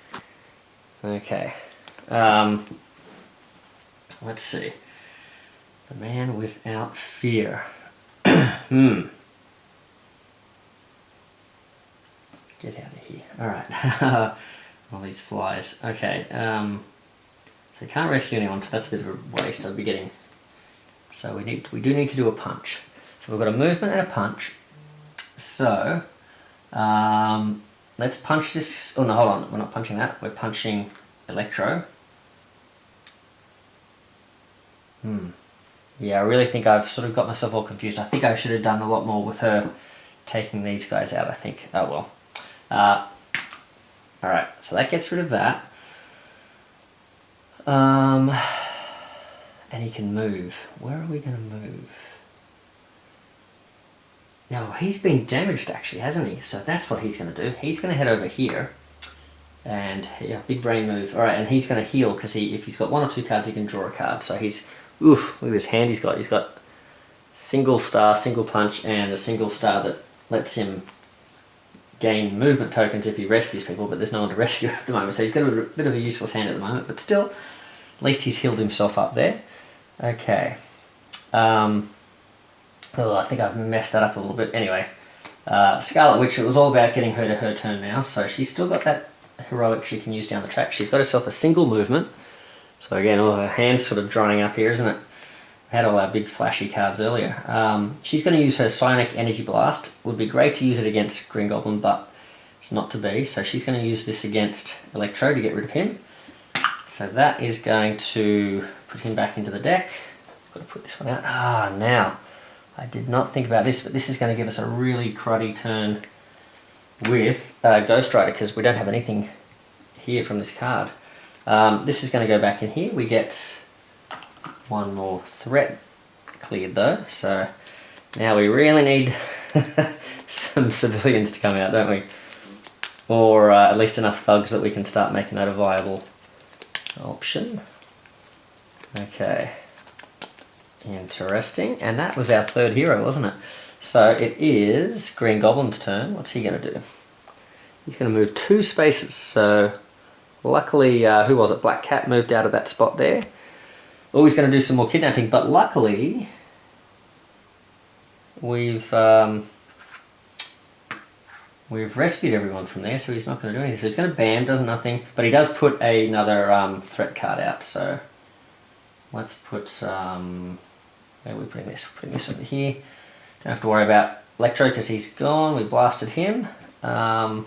Okay. Let's see. The man without fear. Get out of here. Alright. All these flies. Okay. So can't rescue anyone, so that's a bit of a waste. I'll be getting. So we do need to do a punch. So we've got a movement and a punch. So let's punch this. Oh no, hold on. We're not punching that. We're punching Electro. Yeah, I really think I've sort of got myself all confused. I think I should have done a lot more with her taking these guys out, I think. Oh well. Alright, so that gets rid of that. And he can move. Where are we going to move? Now, he's been damaged actually, hasn't he? So that's what he's going to do. He's going to head over here. And, yeah, big brain move. Alright, and he's going to heal, because if he's got 1 or 2 cards, he can draw a card. So he's... Oof, look at this hand he's got. He's got single star, single punch, and a single star that lets him gain movement tokens if he rescues people, but there's no one to rescue at the moment. So he's got a bit of a useless hand at the moment, but still, at least he's healed himself up there. Okay. Oh, I think I've messed that up a little bit. Anyway, Scarlet Witch, it was all about getting her to her turn now, so she's still got that heroic she can use down the track. She's got herself a single movement. So again, all her hand's sort of drying up here, isn't it? We had all our big flashy cards earlier. She's going to use her Psionic Energy Blast. Would be great to use it against Green Goblin, but it's not to be. So she's going to use this against Electro to get rid of him. So that is going to put him back into the deck. Got to put this one out. Ah, now, I did not think about this, but this is going to give us a really cruddy turn with Ghost Rider, because we don't have anything here from this card. This is going to go back in here. We get one more threat cleared though, so now we really need some civilians to come out, don't we? Or at least enough thugs that we can start making that a viable option. Okay, interesting. And that was our third hero, wasn't it? So it is Green Goblin's turn. What's he going to do? He's going to move 2 spaces. So luckily, who was it? Black Cat moved out of that spot there. Oh, he's going to do some more kidnapping, but luckily we've rescued everyone from there, so he's not going to do anything. So he's going to bam, does nothing, but he does put another threat card out. So let's put where are we putting this? Putting this over here. Don't have to worry about Electro because he's gone. We blasted him. Oh.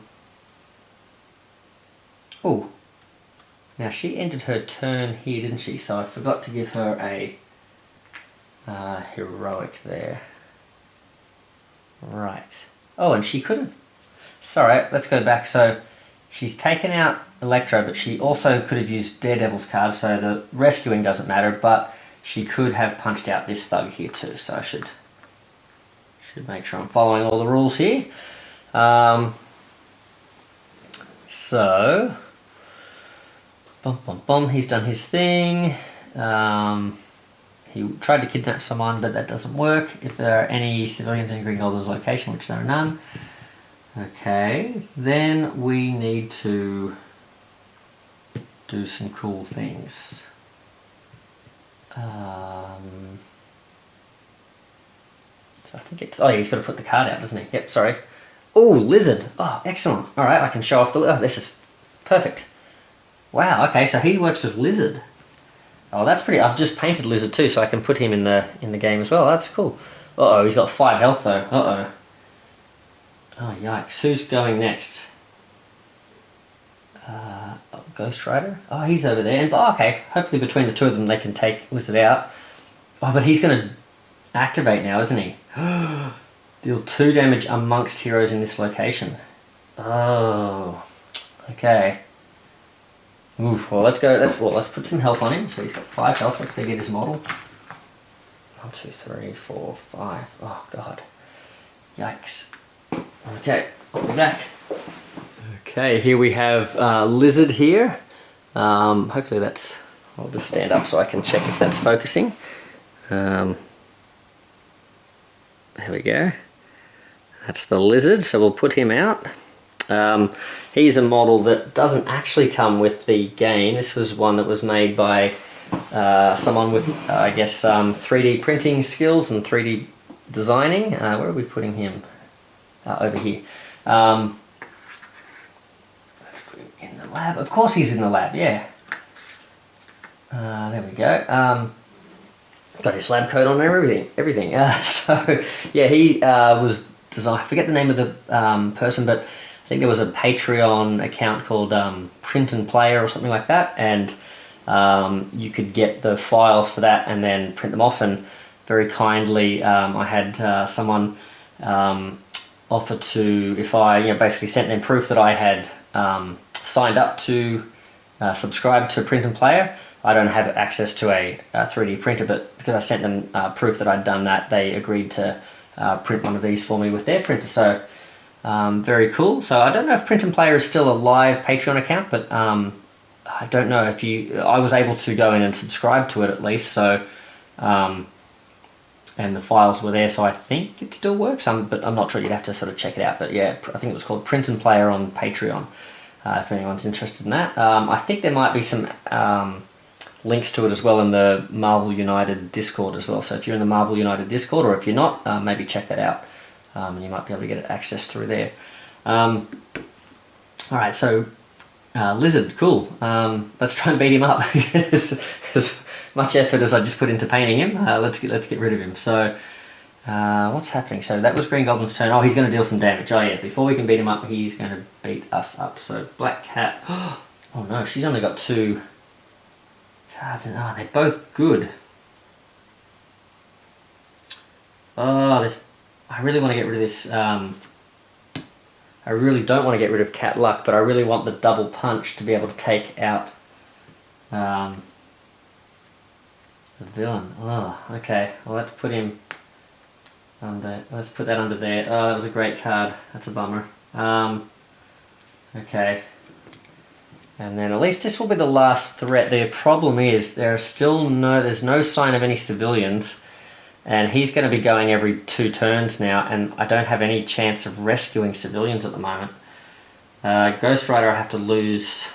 Now she ended her turn here, didn't she? So I forgot to give her a heroic there. Right. Oh, and she couldn't. Sorry, let's go back. So she's taken out Electro, but she also could have used Daredevil's card, so the rescuing doesn't matter, but she could have punched out this thug here too, so I should make sure I'm following all the rules here. So he's done his thing. He tried to kidnap someone, but that doesn't work. If there are any civilians in Green Goblin's location, which there are none. Okay, then we need to do some cool things. So I think it's... Oh, yeah, he's got to put the card out, doesn't he? Yep, sorry. Oh, Lizard. Oh, excellent. All right, I can show off the... Oh, this is perfect. Wow, okay, so he works with Lizard. Oh, that's pretty... I've just painted Lizard too, so I can put him in the game as well. That's cool. Uh-oh, he's got 5 health though. Uh-oh. Oh, yikes. Who's going next? Ghost Rider? Oh, he's over there. And, oh, okay, hopefully between the two of them they can take Lizard out. Oh, but he's going to activate now, isn't he? Deal 2 damage amongst heroes in this location. Oh, okay. Oof, well, let's go. Let's put some health on him. So he's got 5 health. Let's go get his model. 1, 2, 3, 4, 5. Oh, God. Yikes. Okay, I'll be back. Okay, here we have Lizard here. Hopefully that's... I'll just stand up so I can check if that's focusing. There we go. That's the Lizard, so we'll put him out. He's a model that doesn't actually come with the game. This was one that was made by someone with, I guess, 3D printing skills and 3D designing. Where are we putting him? Over here. Let's put him in the lab. Of course he's in the lab, yeah. There we go. Got his lab coat on and everything. So yeah, he was designed. I forget the name of the person, but I think there was a Patreon account called Print and Player or something like that, and you could get the files for that and then print them off. And very kindly, I had someone offer to, if I basically sent them proof that I had signed up to subscribe to Print and Player. I don't have access to a 3D printer, but because I sent them proof that I'd done that, they agreed to print one of these for me with their printer. So very cool. So I don't know if Print and Player is still a live Patreon account, but I don't know if I was able to go in and subscribe to it at least. So and the files were there, so I think it still works. But I'm not sure. You'd have to sort of check it out. But yeah, I think it was called Print and Player on Patreon. If anyone's interested in that, I think there might be some links to it as well in the Marvel United Discord as well. So if you're in the Marvel United Discord, or if you're not, maybe check that out. And you might be able to get access through there. Alright, so Lizard, cool. Let's try and beat him up. as much effort as I just put into painting him, let's get rid of him. So what's happening? So that was Green Goblin's turn. Oh, he's going to deal some damage. Oh yeah, before we can beat him up, he's going to beat us up. So Black Cat. Oh no, she's only got 2 cards. Oh, they're both good. Oh, I really want to get rid of this. I really don't want to get rid of Cat Luck, but I really want the double punch to be able to take out the villain. Oh, okay. Well, let's put him under. Let's put that under there. Oh, that was a great card. That's a bummer. Okay. And then at least this will be the last threat. The problem is there's no sign of any civilians, and he's going to be going every 2 turns now, and I don't have any chance of rescuing civilians at the moment. Ghost Rider I have to lose.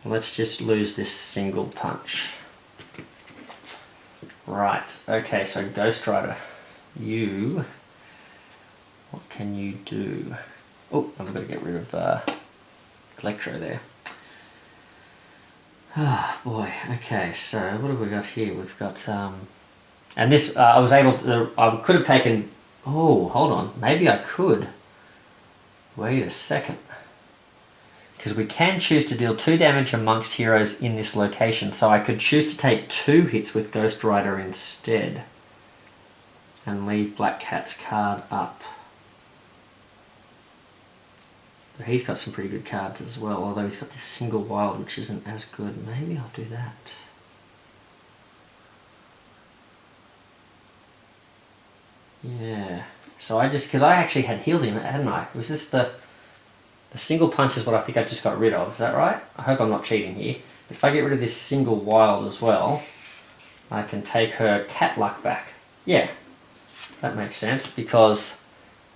Let's just lose this single punch. Right, okay, so Ghost Rider, what can you do? Oh, I've got to get rid of Electro there. Oh boy, okay, so what have we got here? We've got, and this, I was able to, I could have taken, oh, hold on, maybe I could. Wait a second. Because we can choose to deal 2 damage amongst heroes in this location, so I could choose to take 2 hits with Ghost Rider instead. And leave Black Cat's card up. But he's got some pretty good cards as well, although he's got this single wild which isn't as good. Maybe I'll do that. Yeah. So because I actually had healed him, hadn't I? Was this the single punch is what I think I just got rid of, is that right? I hope I'm not cheating here. If I get rid of this single wild as well, I can take her Cat Luck back. Yeah, that makes sense, because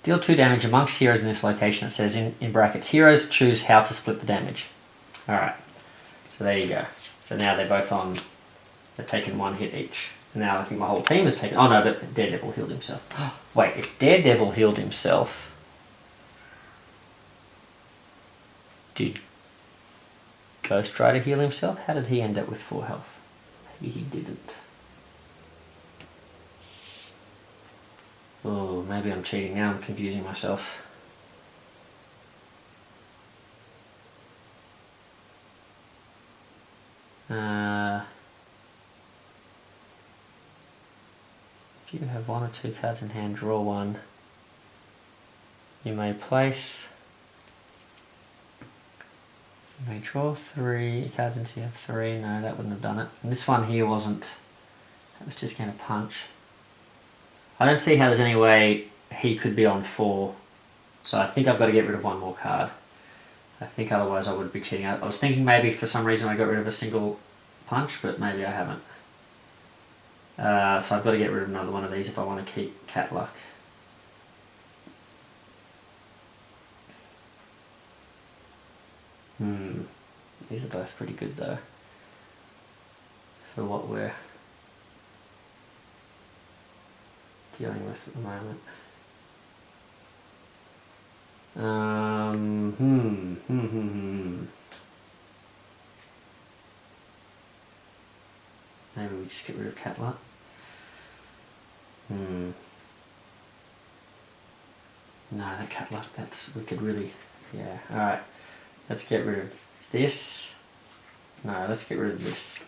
deal 2 damage amongst heroes in this location. It says in brackets, heroes choose how to split the damage. Alright, so there you go. So now they're both on, they've taken 1 hit each. And now I think my whole team has taken, oh no, but Daredevil healed himself. Wait, if Daredevil healed himself, did Ghost Rider heal himself? How did he end up with 4 health? Maybe he didn't. Oh, maybe I'm cheating now, I'm confusing myself. If you have 1 or 2 cards in hand, draw 1. You may place. You may draw 3 cards until you have 3. No, that wouldn't have done it. And this one here wasn't. That was just going to punch. I don't see how there's any way he could be on 4. So I think I've got to get rid of 1 more card. I think otherwise I would be cheating. I was thinking maybe for some reason I got rid of a single punch, but maybe I haven't. So I've got to get rid of another one of these if I want to keep Cat Luck. These are both pretty good though, for what we're dealing with at the moment. Maybe we just get rid of Catluck. No, that Catluck, we could really, yeah. Alright, let's get rid of this. No, let's get rid of this.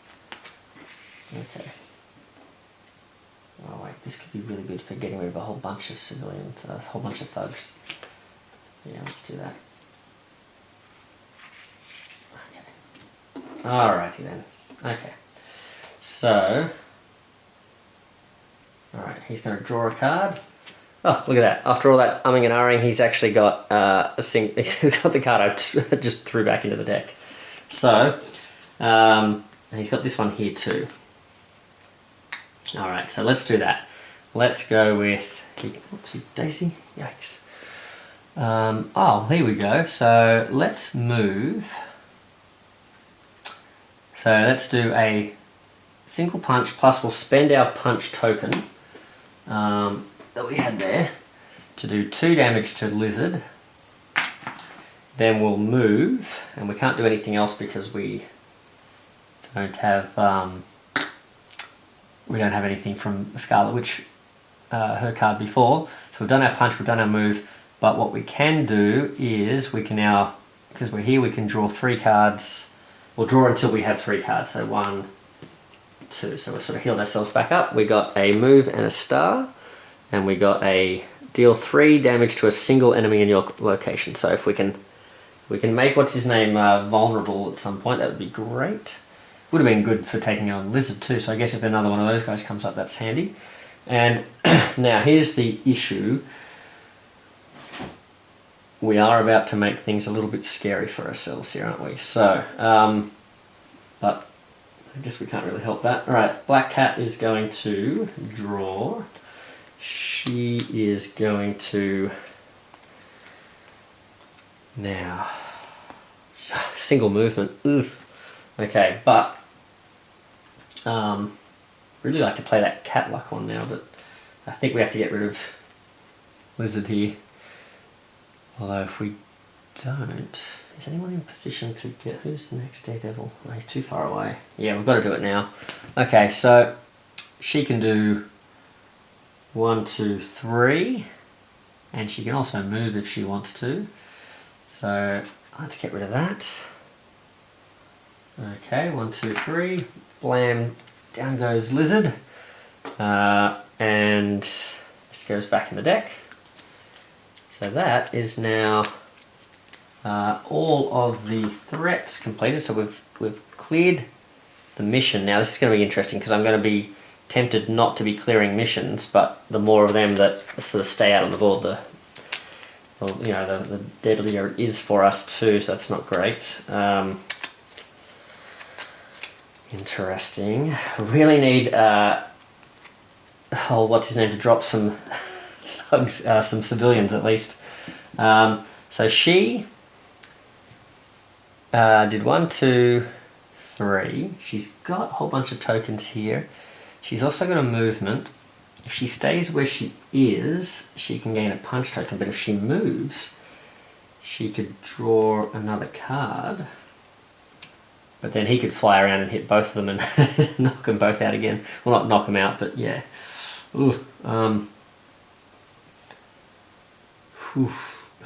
Okay. Oh wait, this could be really good for getting rid of a whole bunch of civilians, a whole bunch of thugs. Yeah, let's do that. Okay. Alrighty then. Okay. So, alright, he's going to draw a card. Oh, look at that. After all that umming and ahhing, he's actually got he's got the card I just threw back into the deck. So, and he's got this one here too. Alright, so let's do that. Let's go with, oopsie daisy, yikes. Oh, here we go. So let's move. So let's do a single punch, plus we'll spend our punch token that we had there to do 2 damage to Lizard. Then we'll move, and we can't do anything else because we don't have anything from Scarlet Witch, her card before. So we've done our punch, we've done our move, but what we can do is we can now, because we're here, we can draw 3 cards. We'll draw until we have 3 cards. So 1, 2. So we've sort of healed ourselves back up. We got a move and a star, and we got a deal 3 damage to a single enemy in your location. So if we can make what's his name vulnerable at some point, that would be great. Would have been good for taking on Lizard too, so I guess if another one of those guys comes up, that's handy. And now here's the issue. We are about to make things a little bit scary for ourselves here, aren't we? So, but I guess we can't really help that. Alright, Black Cat is going to draw. She is going to... Now... Single movement. Ugh. Okay, but... really like to play that Catluck on now, but I think we have to get rid of Lizard here. Although if we don't, is anyone in position to get, who's the next Daredevil? Oh, he's too far away. Yeah, we've got to do it now. Okay, so she can do 1, 2, 3, and she can also move if she wants to. So let's get rid of that. Okay, 1, 2, 3, blam, down goes Lizard, and this goes back in the deck. So that is now all of the threats completed. So we've cleared the mission. Now this is going to be interesting because I'm going to be tempted not to be clearing missions, but the more of them that sort of stay out on the board, the deadlier it is for us too. So that's not great. Interesting. Really need what's his name to drop some thugs, some civilians at least. So she did 1, 2, 3. She's got a whole bunch of tokens here. She's also got a movement. If she stays where she is, she can gain a punch token, but if she moves, she could draw another card. But then he could fly around and hit both of them and knock them both out again. Well, not knock them out, but yeah. Ooh,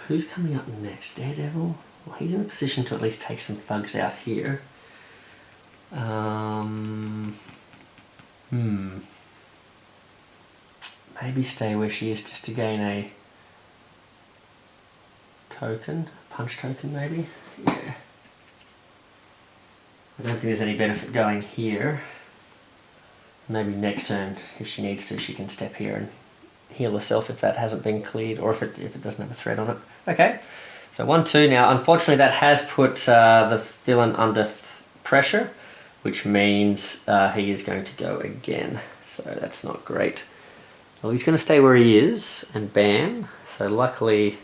who's coming up next? Daredevil? Well, he's in a position to at least take some thugs out here. Maybe stay where she is just to gain a token, punch token maybe? Yeah. I don't think there's any benefit going here. Maybe next turn, if she needs to, she can step here and heal herself if that hasn't been cleared, or if it doesn't have a threat on it. Okay, so 1, 2. Now, unfortunately, that has put the villain under pressure, which means he is going to go again. So that's not great. Well, he's going to stay where he is, and bam. So luckily,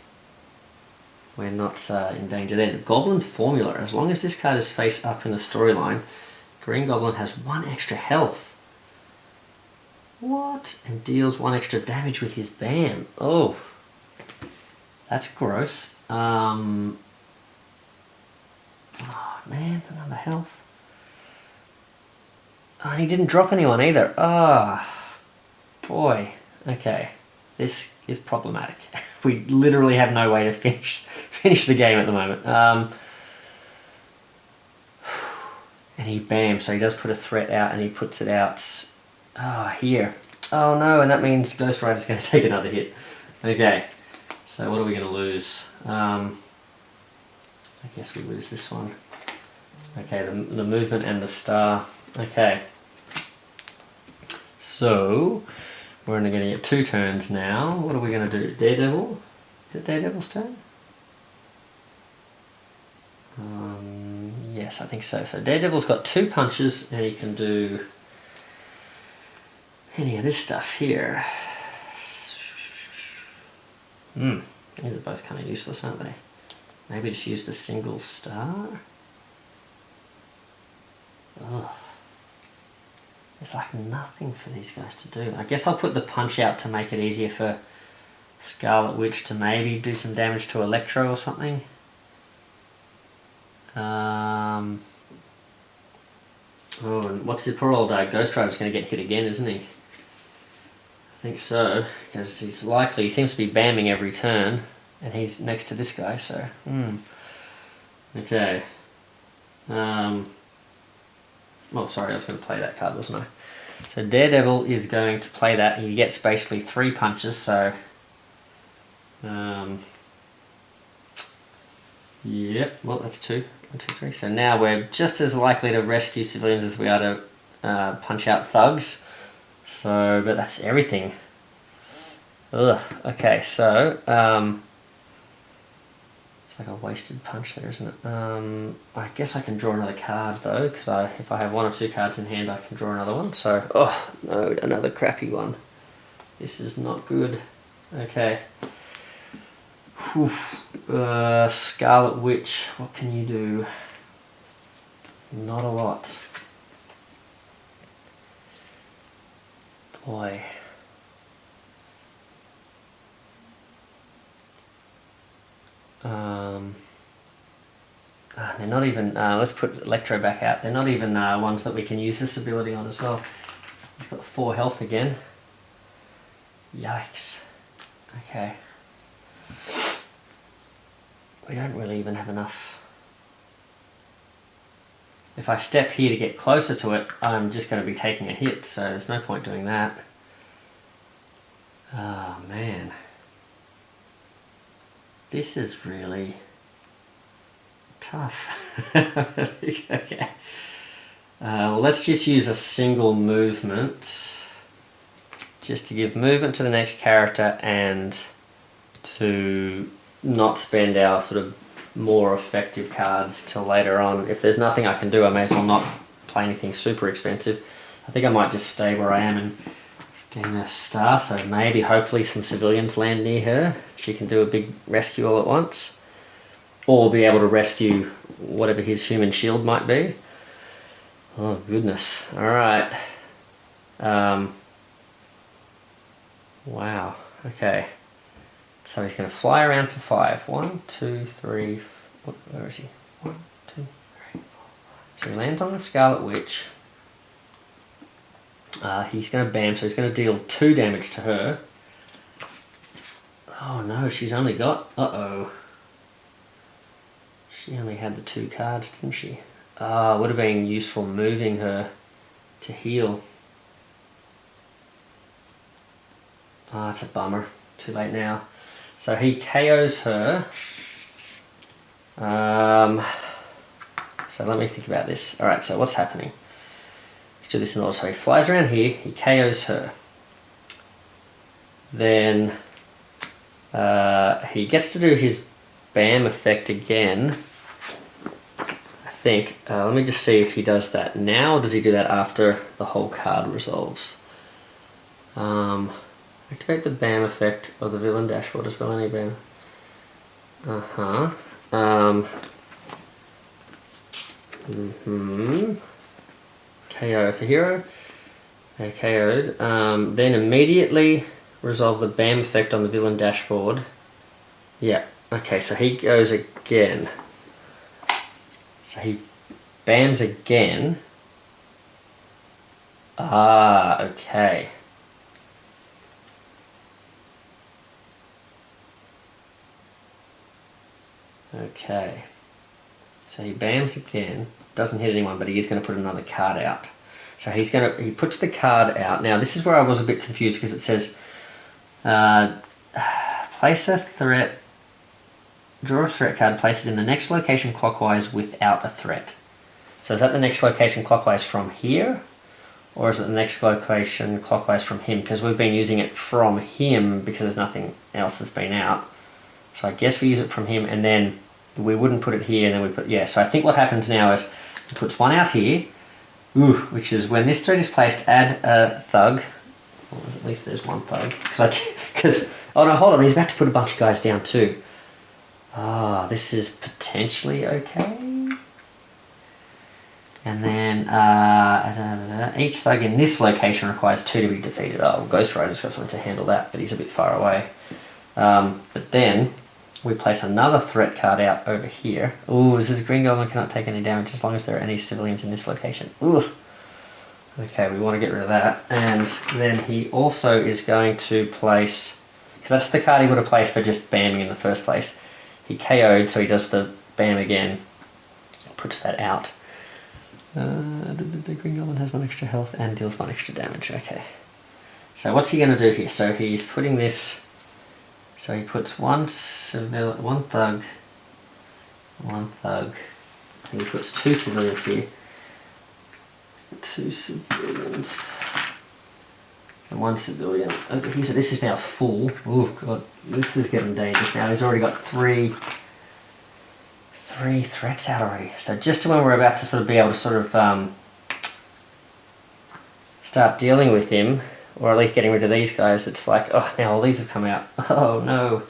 we're not in danger there. The Goblin formula. As long as this card is face up in the storyline, Green Goblin has 1 extra health. What? And deals 1 extra damage with his BAM. Oh, that's gross. Oh man, another health. Oh, and he didn't drop anyone either. Ah, oh, boy. Okay, this is problematic. We literally have no way to finish the game at the moment. And he BAM, so he does put a threat out, and he puts it out here. Oh no, and that means Ghost Rider's going to take another hit. Okay, so what are we going to lose? I guess we lose this one. Okay, the movement and the star. Okay, so we're only going to get 2 turns now. What are we going to do? Daredevil? Is it Daredevil's turn? Yes, I think so. So Daredevil's got 2 punches, and he can do any of this stuff here. These are both kind of useless, aren't they? Maybe just use the single star. Ugh. There's like nothing for these guys to do. I guess I'll put the punch out to make it easier for Scarlet Witch to maybe do some damage to Electro or something. Oh, and what's the poor old Ghost Rider's going to get hit again, isn't he? I think so, because he seems to be BAMing every turn, and he's next to this guy, so, Okay. Oh, sorry, I was going to play that card, wasn't I? So Daredevil is going to play that. He gets basically 3 punches, so... Yep, well, that's 2. 1, 2, 3. So now we're just as likely to rescue civilians as we are to punch out thugs. So, but that's everything. Ugh. Okay, so it's like a wasted punch there, isn't it? I guess I can draw another card though, because if I have 1 or 2 cards in hand, I can draw another one. So, oh no, another crappy one. This is not good. Okay. Scarlet Witch, what can you do? Not a lot. Boy. They're not even, let's put Electro back out. They're not even ones that we can use this ability on as well. He's got 4 health again. Yikes. Okay. We don't really even have enough. If I step here to get closer to it, I'm just going to be taking a hit, so there's no point doing that. Oh man. This is really tough. Okay. Well, let's just use a single movement. Just to give movement to the next character and to not spend our sort of more effective cards till later on. If there's nothing I can do, I may as well not play anything super expensive. I think I might just stay where I am and gain a star, so maybe hopefully some civilians land near her. She can do a big rescue all at once. Or be able to rescue whatever his human shield might be. Oh goodness. Alright. Wow. Okay. So he's going to fly around for 5. 1, 2, 3, where is he? 1, 2, 3, 4. So he lands on the Scarlet Witch. He's going to BAM, so he's going to deal 2 damage to her. Oh no, she's only got... Uh-oh. She only had the 2 cards, didn't she? Ah, would have been useful moving her to heal. Ah, it's a bummer. Too late now. So he KOs her. So let me think about this. Alright, so what's happening? Let's do this in order. So he flies around here, he KOs her. Then he gets to do his BAM effect again. I think. Let me just see if he does that now, or does he do that after the whole card resolves? Activate the BAM effect of the villain dashboard as well, any BAM. KO for hero. Okay, KO'd. Then immediately resolve the BAM effect on the villain dashboard. Yeah, okay, so he goes again. So he BAMs again. Ah, okay. Okay. So he BAMs again. Doesn't hit anyone, but he is going to put another card out. So he puts the card out. Now this is where I was a bit confused because it says place a threat, draw a threat card, place it in the next location clockwise without a threat. So is that the next location clockwise from here? Or is it the next location clockwise from him? Because we've been using it from him because there's nothing else that's been out. So I guess we use it from him and then we wouldn't put it here and then we put, yeah. So I think what happens now is he puts one out here, which is when this threat is placed, add a thug. Well, at least there's one thug. Because, oh no, hold on, he's about to put a bunch of guys down too. Ah, this is potentially okay. And then each thug in this location requires 2 to be defeated. Oh, Ghost Rider's got something to handle that, but he's a bit far away. But then we place another threat card out over here. Ooh, this is Green Goblin cannot take any damage as long as there are any civilians in this location. Ooh. Okay, we want to get rid of that. And then he also is going to place, because that's the card he would have placed for just BAMing in the first place. He KO'd, so he does the BAM again, puts that out. The Green Goblin has 1 extra health and deals 1 extra damage. Okay. So what's he going to do here? So he's putting this. So he puts one thug, and he puts 2 civilians here. 2 civilians. And 1 civilian over here. So this is now full. Oh god, this is getting dangerous now. He's already got 3 threats out already. So just when we're about to sort of be able to sort of start dealing with him, or at least getting rid of these guys, it's like, oh, now all these have come out. Oh no.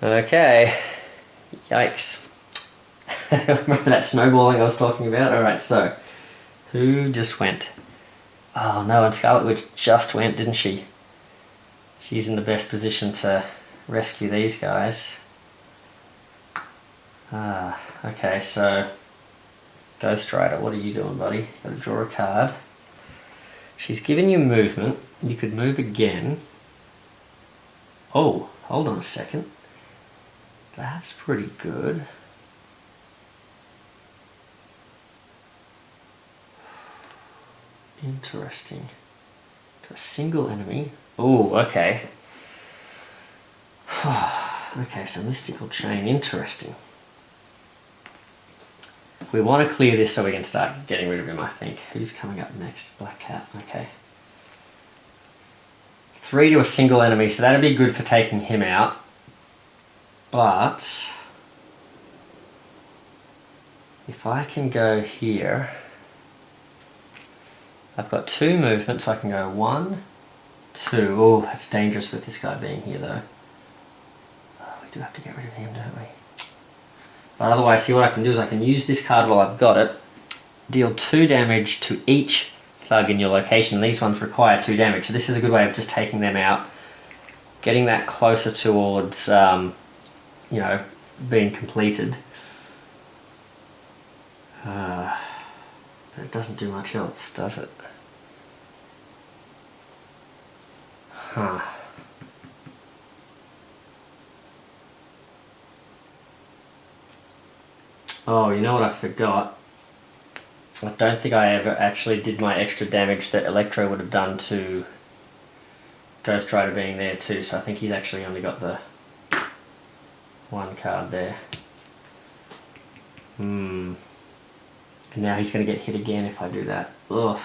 Okay. Yikes. Remember that snowballing I was talking about? Alright, so who just went? Oh no, and Scarlet Witch just went, didn't she? She's in the best position to rescue these guys. Okay, so Ghost Rider, what are you doing, buddy? Gotta draw a card. She's given you movement. You could move again. Oh, hold on a second. That's pretty good. Interesting. To a single enemy. Oh, okay. Okay, so mystical chain. Interesting. We want to clear this so we can start getting rid of him, I think. Who's coming up next? Black Cat. Okay. 3 to a single enemy, so that'd be good for taking him out. But if I can go here, I've got 2 movements, so I can go 1, 2. Oh, that's dangerous with this guy being here though. Oh, we do have to get rid of him, don't we? But otherwise, see what I can do is I can use this card while I've got it, deal 2 damage to each thug in your location. These ones require 2 damage, so this is a good way of just taking them out, getting that closer towards, you know, being completed. But it doesn't do much else, does it? Huh. Oh, you know what I forgot? I don't think I ever actually did my extra damage that Electro would have done to Ghost Rider being there too, so I think he's actually only got the 1 card there. And now he's going to get hit again if I do that. Ugh.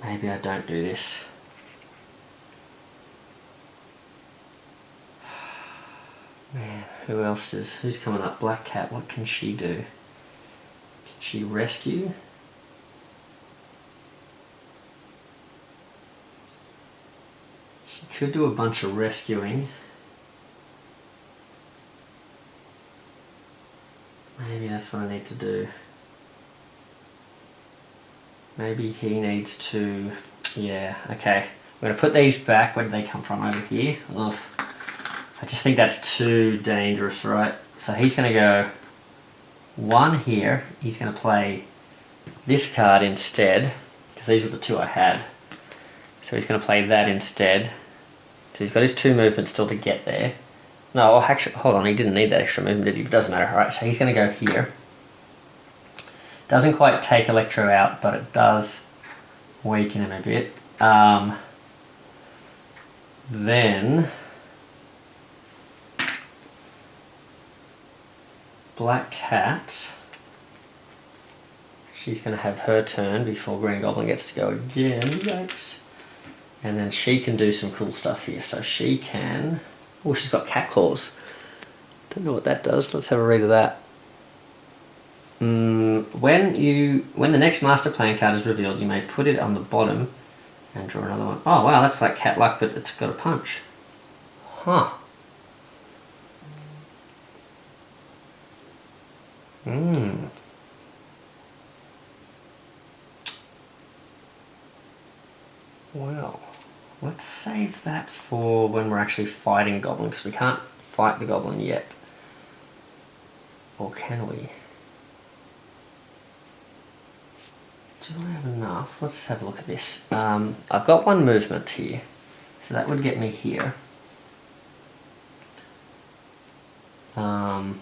Maybe I don't do this. Man, who's coming up? Black Cat, what can she do? Can she rescue? She could do a bunch of rescuing. Maybe that's what I need to do. Maybe he needs to... Yeah, okay. We're going to put these back. Where did they come from? Over here? Ugh. I just think that's too dangerous, right? So he's going to go 1 here. He's going to play this card instead, because these are the 2 I had. So he's going to play that instead. So he's got his 2 movements still to get there. No, actually, hold on, he didn't need that extra movement, did he? It doesn't matter. Alright, so he's going to go here. Doesn't quite take Electro out, but it does weaken him a bit. Then Black Cat, she's going to have her turn before Green Goblin gets to go again. Yikes. And then she can do some cool stuff here. So she can... Oh, she's got cat claws. Don't know what that does. Let's have a read of that. When the next master plan card is revealed, you may put it on the bottom and draw another one. Oh wow, that's like cat luck, but it's got a punch. Huh. Well, let's save that for when we're actually fighting Goblin, because we can't fight the Goblin yet. Or can we? Do I have enough? Let's have a look at this. I've got 1 movement here, so that would get me here. I've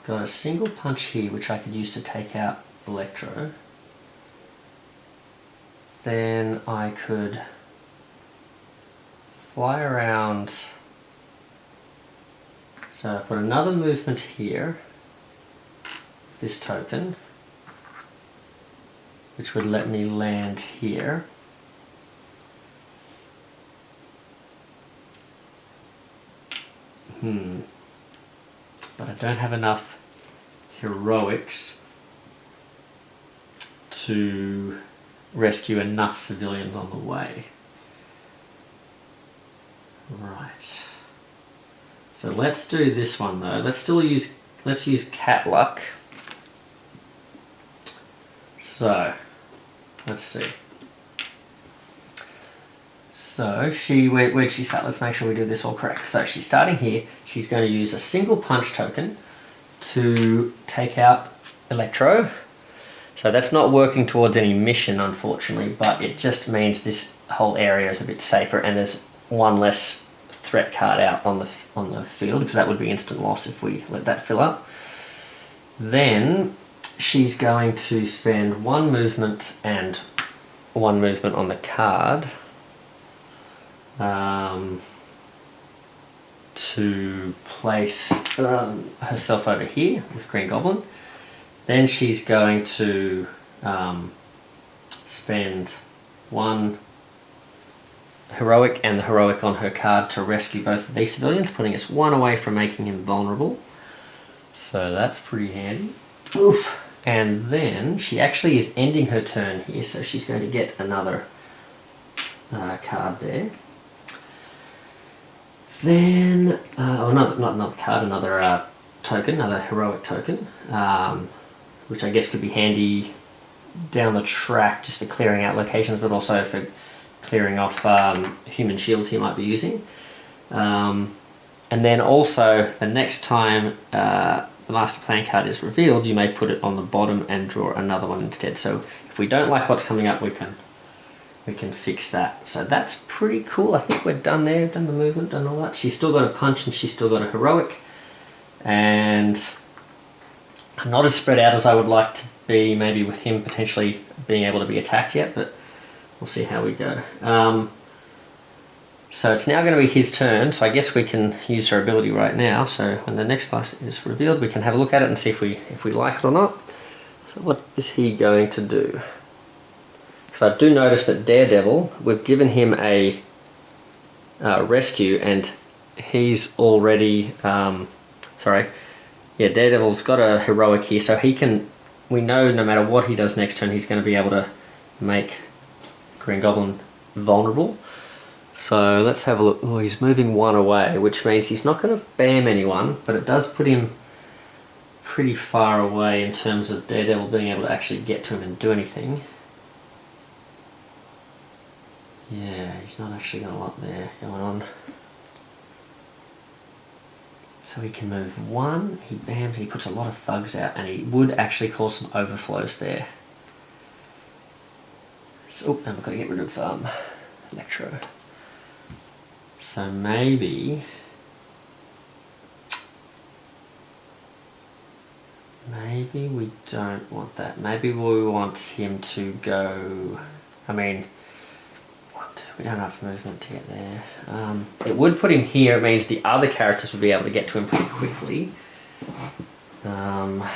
got a single punch here, which I could use to take out Electro. Then I could fly around. So I put another movement here. This token, which would let me land here. But I don't have enough heroics to rescue enough civilians on the way. Right. So let's do this one though. Let's use cat luck. So, let's see. So, where'd she start? Let's make sure we do this all correct. So, she's starting here. She's going to use a single punch token to take out Electro. So, that's not working towards any mission, unfortunately, but it just means this whole area is a bit safer and there's 1 less threat card out on the field, because that would be instant loss if we let that fill up. Then she's going to spend 1 movement and 1 movement on the card to place herself over here with Green Goblin. Then she's going to spend 1 heroic and the heroic on her card to rescue both of these civilians, putting us 1 away from making him vulnerable. So that's pretty handy. Oof. And then she actually is ending her turn here, so she's going to get another card there. Then, not another card, another token, another heroic token, which I guess could be handy down the track just for clearing out locations, but also for clearing off human shields he might be using. And then also, the next time the master plan card is revealed, you may put it on the bottom and draw another one instead. So if we don't like what's coming up, we can fix that. So that's pretty cool. I think we're done there. Done the movement, done all that. She's still got a punch and she's still got a heroic. And I'm not as spread out as I would like to be, maybe with him potentially being able to be attacked yet, but we'll see how we go. So it's now going to be his turn, so I guess we can use her ability right now. So when the next class is revealed, we can have a look at it and see if we like it or not. So what is he going to do? So I do notice that Daredevil, we've given him a rescue, and he's already, Daredevil's got a heroic here, so we know no matter what he does next turn, he's going to be able to make Green Goblin vulnerable. So let's have a look. Oh, he's moving 1 away, which means he's not going to bam anyone, but it does put him pretty far away in terms of Daredevil being able to actually get to him and do anything. Yeah, he's not actually got a lot there going on. So he can move one, he bams, he puts a lot of thugs out, and he would actually cause some overflows there. So, and we've got to get rid of Electro. So maybe we don't want that. Maybe we want him to go, I mean, we don't have movement to get there. It would put him here, it means the other characters would be able to get to him pretty quickly. But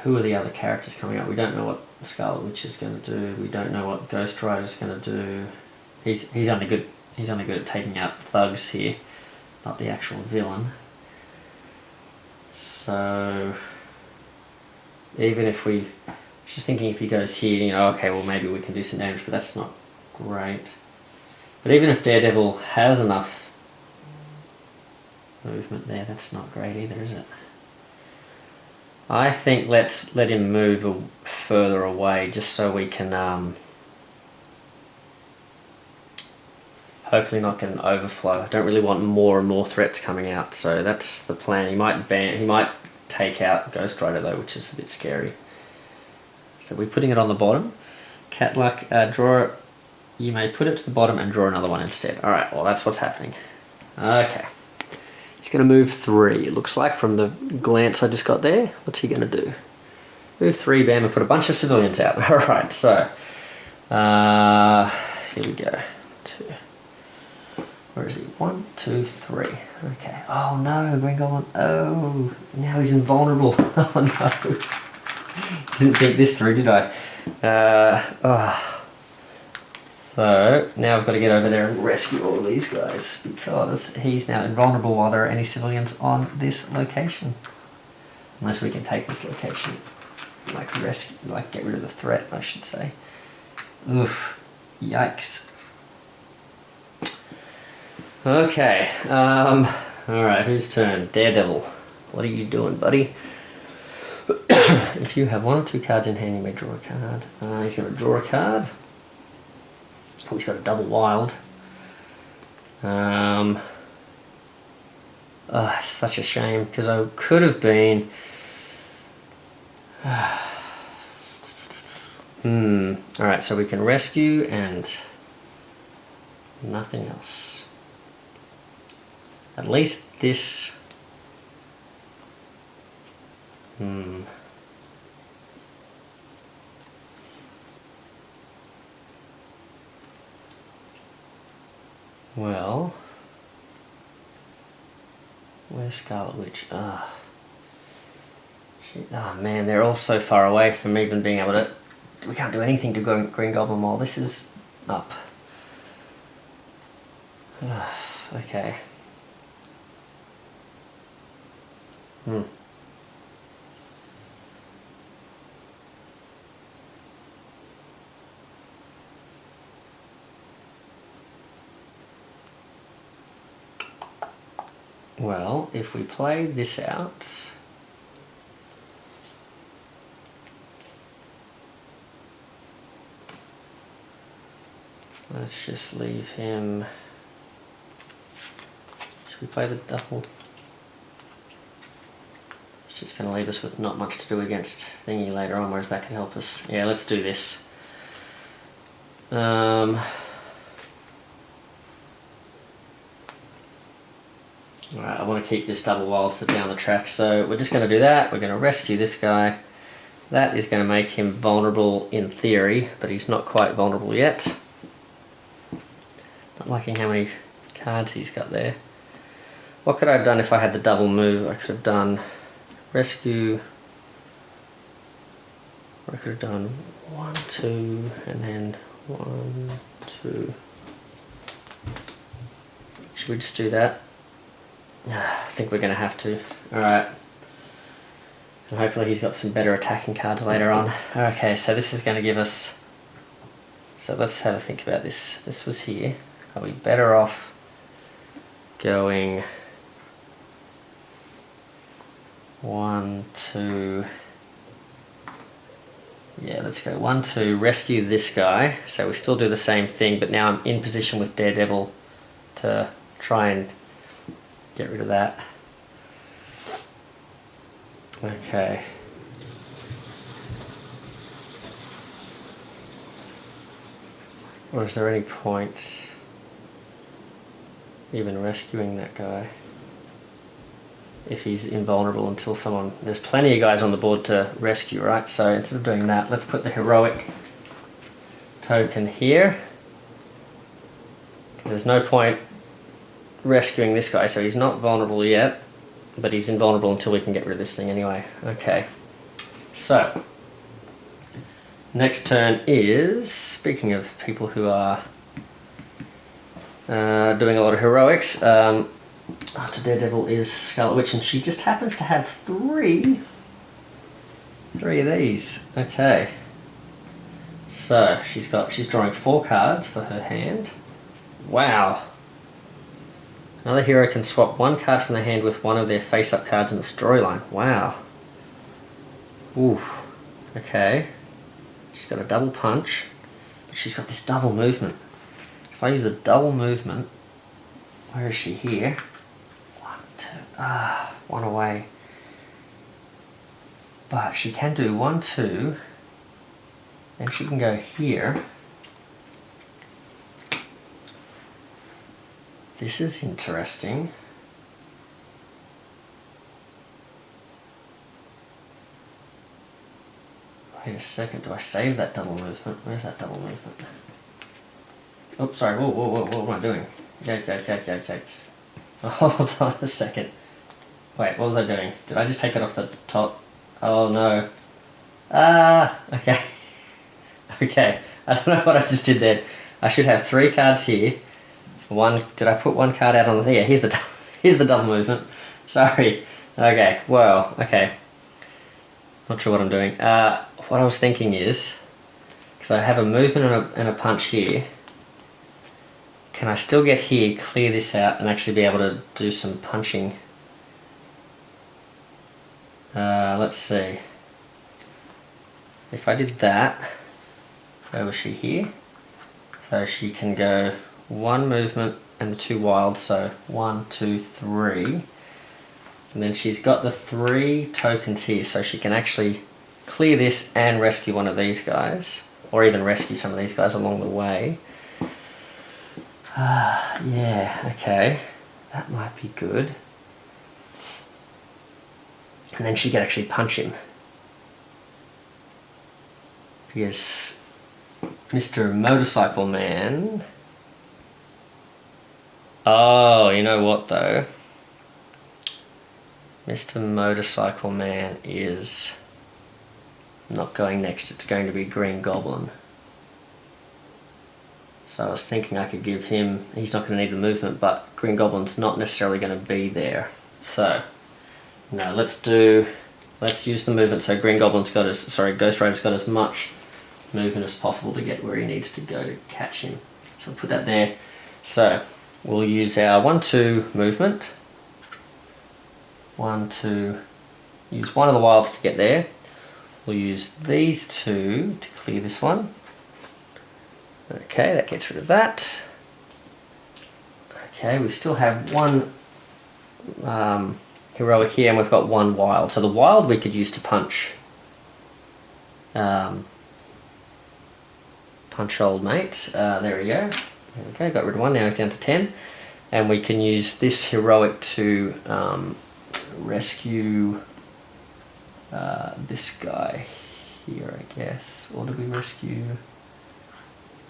who are the other characters coming up? We don't know what Scarlet Witch is going to do. We don't know what Ghost Rider is going to do. He's only good at taking out thugs here, not the actual villain. So even if we, just thinking if he goes here, you know, okay, well maybe we can do some damage, but that's not great. But even if Daredevil has enough movement there, that's not great either, is it? I think let's let him move further away just so we can hopefully not get an overflow. I don't really want more and more threats coming out, so that's the plan. He might take out Ghost Rider though, which is a bit scary. So we're putting it on the bottom. Catluck, draw. You may put it to the bottom and draw another one instead. All right, well that's what's happening. Okay. He's going to move 3, it looks like, from the glance I just got there. What's he going to do? Move 3, bam, and put a bunch of civilians out. All right, so here we go. 2. Where is he? 1, 2, 3. Okay. Oh no, Green Goblin. Oh, now he's invulnerable. Oh no. Didn't think this through, did I? So now I've got to get over there and rescue all of these guys because he's now invulnerable while there are any civilians on this location. Unless we can take this location, like get rid of the threat, I should say. Oof, yikes. Okay, all right, whose turn? Daredevil. What are you doing, buddy? If you have 1 or 2 cards in hand, you may draw a card. He's going to draw a card. Oh, he's got a double wild. Such a shame because I could have been. Alright, so we can rescue and nothing else. At least this. Well, where's Scarlet Witch? Oh man, they're all so far away from even being able to. We can't do anything to Green Goblin while this is up. Okay. Well, if we play this out, let's just leave him. Should we play the double? It's just going to leave us with not much to do against Thingy later on, whereas that can help us. Yeah, let's do this. Alright, I want to keep this double wild for down the track, so we're just going to do that. We're going to rescue this guy. That is going to make him vulnerable in theory, but he's not quite vulnerable yet. Not liking how many cards he's got there. What could I have done if I had the double move? I could have done rescue. Or I could have done 1, 2, and then 1, 2. Should we just do that? I think we're going to have to. Alright. And hopefully he's got some better attacking cards later on. Okay, so this is going to give us... So let's have a think about this. This was here. Are we better off going... 1, 2. Yeah, let's go 1, 2, rescue this guy. So we still do the same thing, but now I'm in position with Daredevil to try and get rid of that. Okay. Or is there any point even rescuing that guy if he's invulnerable until someone... There's plenty of guys on the board to rescue, right? So instead of doing that, let's put the heroic token here. There's no point rescuing this guy, so he's not vulnerable yet, but he's invulnerable until we can get rid of this thing anyway. Okay, so next turn is, speaking of people who are doing a lot of heroics, after Daredevil is Scarlet Witch, and she just happens to have three of these. Okay, so she's drawing 4 cards for her hand. Wow. Another hero can swap 1 card from their hand with one of their face-up cards in the storyline. Wow. Ooh. Okay. She's got a double punch, but she's got this double movement. If I use a double movement, where is she here? 1, 2. Ah, 1 away. But she can do 1, 2. Then she can go here. This is interesting. Wait a second, do I save that double movement? Where's that double movement? Oh, sorry, whoa, what am I doing? Yikes. Hold on a second. Wait, what was I doing? Did I just take it off the top? Oh no. Okay. Okay, I don't know what I just did then. I should have 3 cards here. Did I put 1 card out on the... Yeah, here's the double movement. Sorry. Okay, well, okay. Not sure what I'm doing. What I was thinking is, because I have a movement and a punch here, can I still get here, clear this out, and actually be able to do some punching? Let's see. If I did that, where was she here? So she can go 1 movement and 2 wild, so 1, 2, 3. And then she's got the 3 tokens here, so she can actually clear this and rescue one of these guys, or even rescue some of these guys along the way. Yeah, okay. That might be good. And then she can actually punch him. Because Mr. Motorcycle Man... Oh, you know what though? Mr. Motorcycle Man is not going next, it's going to be Green Goblin. So I was thinking I could give him, he's not going to need the movement, but Green Goblin's not necessarily going to be there. So, no, let's use the movement so Ghost Rider's got as much movement as possible to get where he needs to go to catch him. So we'll put that there. So, we'll use our 1, 2 movement. 1, 2, use one of the wilds to get there. We'll use these 2 to clear this one. Okay, that gets rid of that. Okay, we still have 1 heroic here, and we've got 1 wild. So the wild we could use to punch old mate. There we go. There we go, got rid of 1, now he's down to 10. And we can use this heroic to rescue this guy here, I guess. Or do we rescue...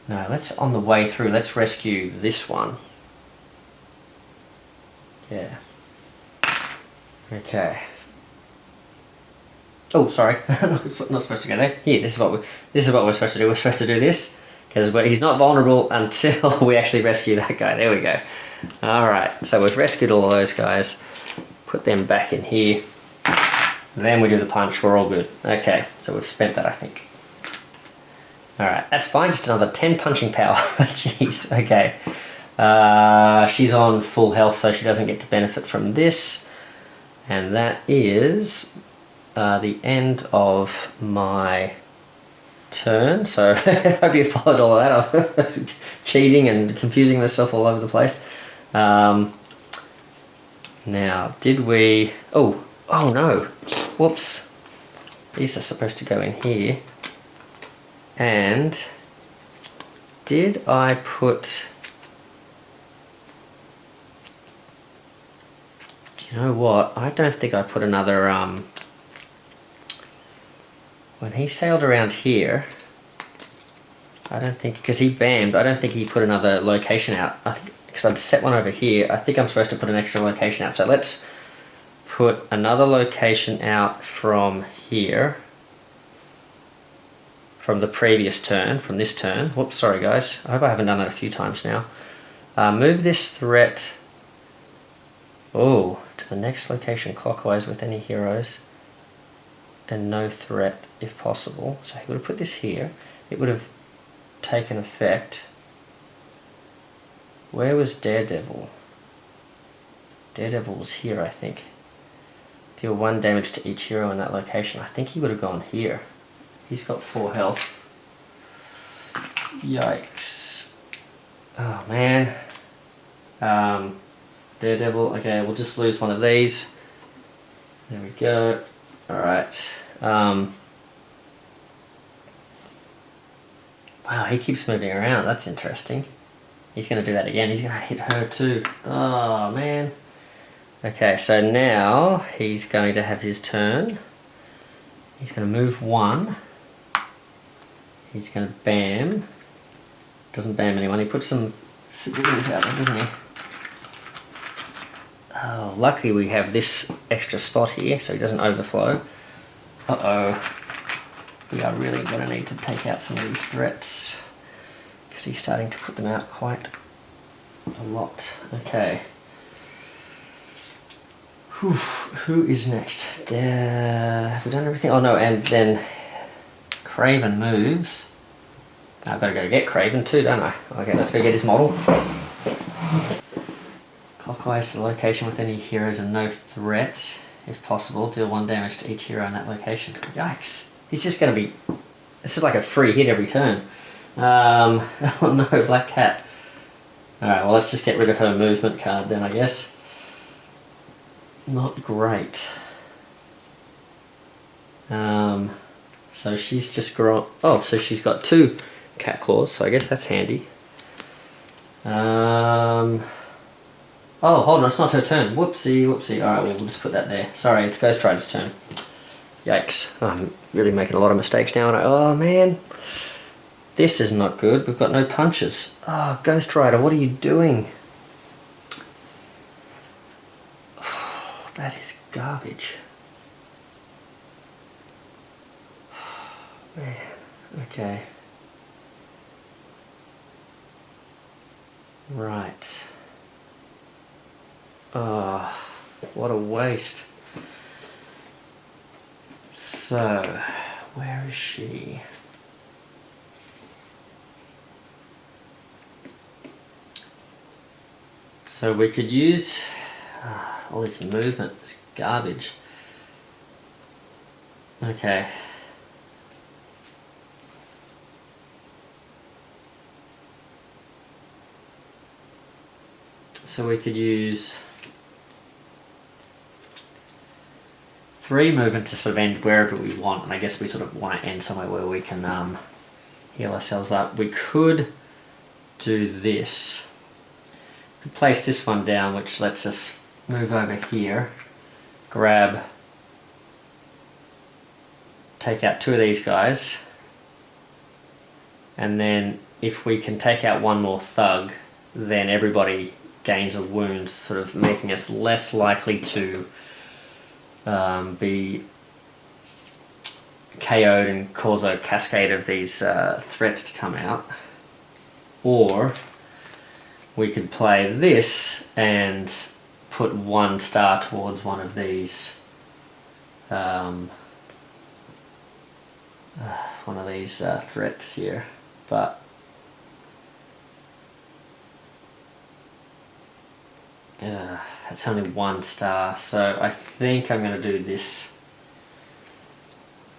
No, on the way through, let's rescue this one. Yeah. Okay. Oh, sorry. Not supposed to go there. Here, this is what we're supposed to do. We're supposed to do this because he's not vulnerable until we actually rescue that guy. There we go. All right. So we've rescued all of those guys. Put them back in here. Then we do the punch. We're all good. Okay. So we've spent that, I think. All right. That's fine. Just another 10 punching power. Jeez. Okay. She's on full health, so she doesn't get to benefit from this. And that is the end of my turn. So I hope you followed all of that. I'm cheating and confusing myself all over the place. Now, did we... Oh no. Whoops. These are supposed to go in here. And did I put... Do you know what? I don't think I put another... When he sailed around here, I don't think, because he bammed, I don't think he put another location out. I think, because I'd set one over here, I think I'm supposed to put an extra location out. So let's put another location out from here, from the previous turn, from this turn. Whoops, sorry guys. I hope I haven't done that a few times now. Move this threat, to the next location clockwise with any heroes. And no threat if possible. So he would have put this here. It would have taken effect. Where was Daredevil? Daredevil was here, I think. Deal 1 damage to each hero in that location. I think he would have gone here. He's got 4 health. Yikes. Oh man. Daredevil. Okay, we'll just lose one of these. There we go. Alright. Wow, he keeps moving around. That's interesting. He's going to do that again. He's going to hit her too. Oh, man. Okay, so now he's going to have his turn. He's going to move 1. He's going to bam. Doesn't bam anyone. He puts some civilians out there, doesn't he? Oh, luckily we have this extra spot here so he doesn't overflow. Uh-oh. We are really going to need to take out some of these threats because he's starting to put them out quite a lot. Okay. Whew. Who is next? Have we done everything? Oh no, and then Craven moves. I've got to go get Craven too, don't I? Okay, let's go get his model. Clockwise to the location with any heroes and no threat. If possible, deal 1 damage to each hero in that location. Yikes. He's just going to be... This is like a free hit every turn. Oh no, Black Cat. Alright, well let's just get rid of her movement card then, I guess. Not great. So she's just grown... Oh, so she's got 2 cat claws, so I guess that's handy. Oh, hold on, it's not her turn. Whoopsie, whoopsie. Alright, well, we'll just put that there. Sorry, it's Ghost Rider's turn. Yikes. I'm really making a lot of mistakes now. Oh, man. This is not good. We've got no punches. Oh, Ghost Rider, what are you doing? Oh, that is garbage. Man, okay. Right. Oh, what a waste. So, where is she? So we could use all this movement, this garbage. Okay. So we could use 3 movement to sort of end wherever we want, and I guess we sort of want to end somewhere where we can heal ourselves up. We could do this. We could place this one down, which lets us move over here, grab, take out 2 of these guys, and then if we can take out 1 more thug, then everybody gains a wound, sort of making us less likely to be KO'd and cause a cascade of these threats to come out. Or we could play this and put 1 star towards one of these threats here, but That's only 1 star, so I think I'm going to do this.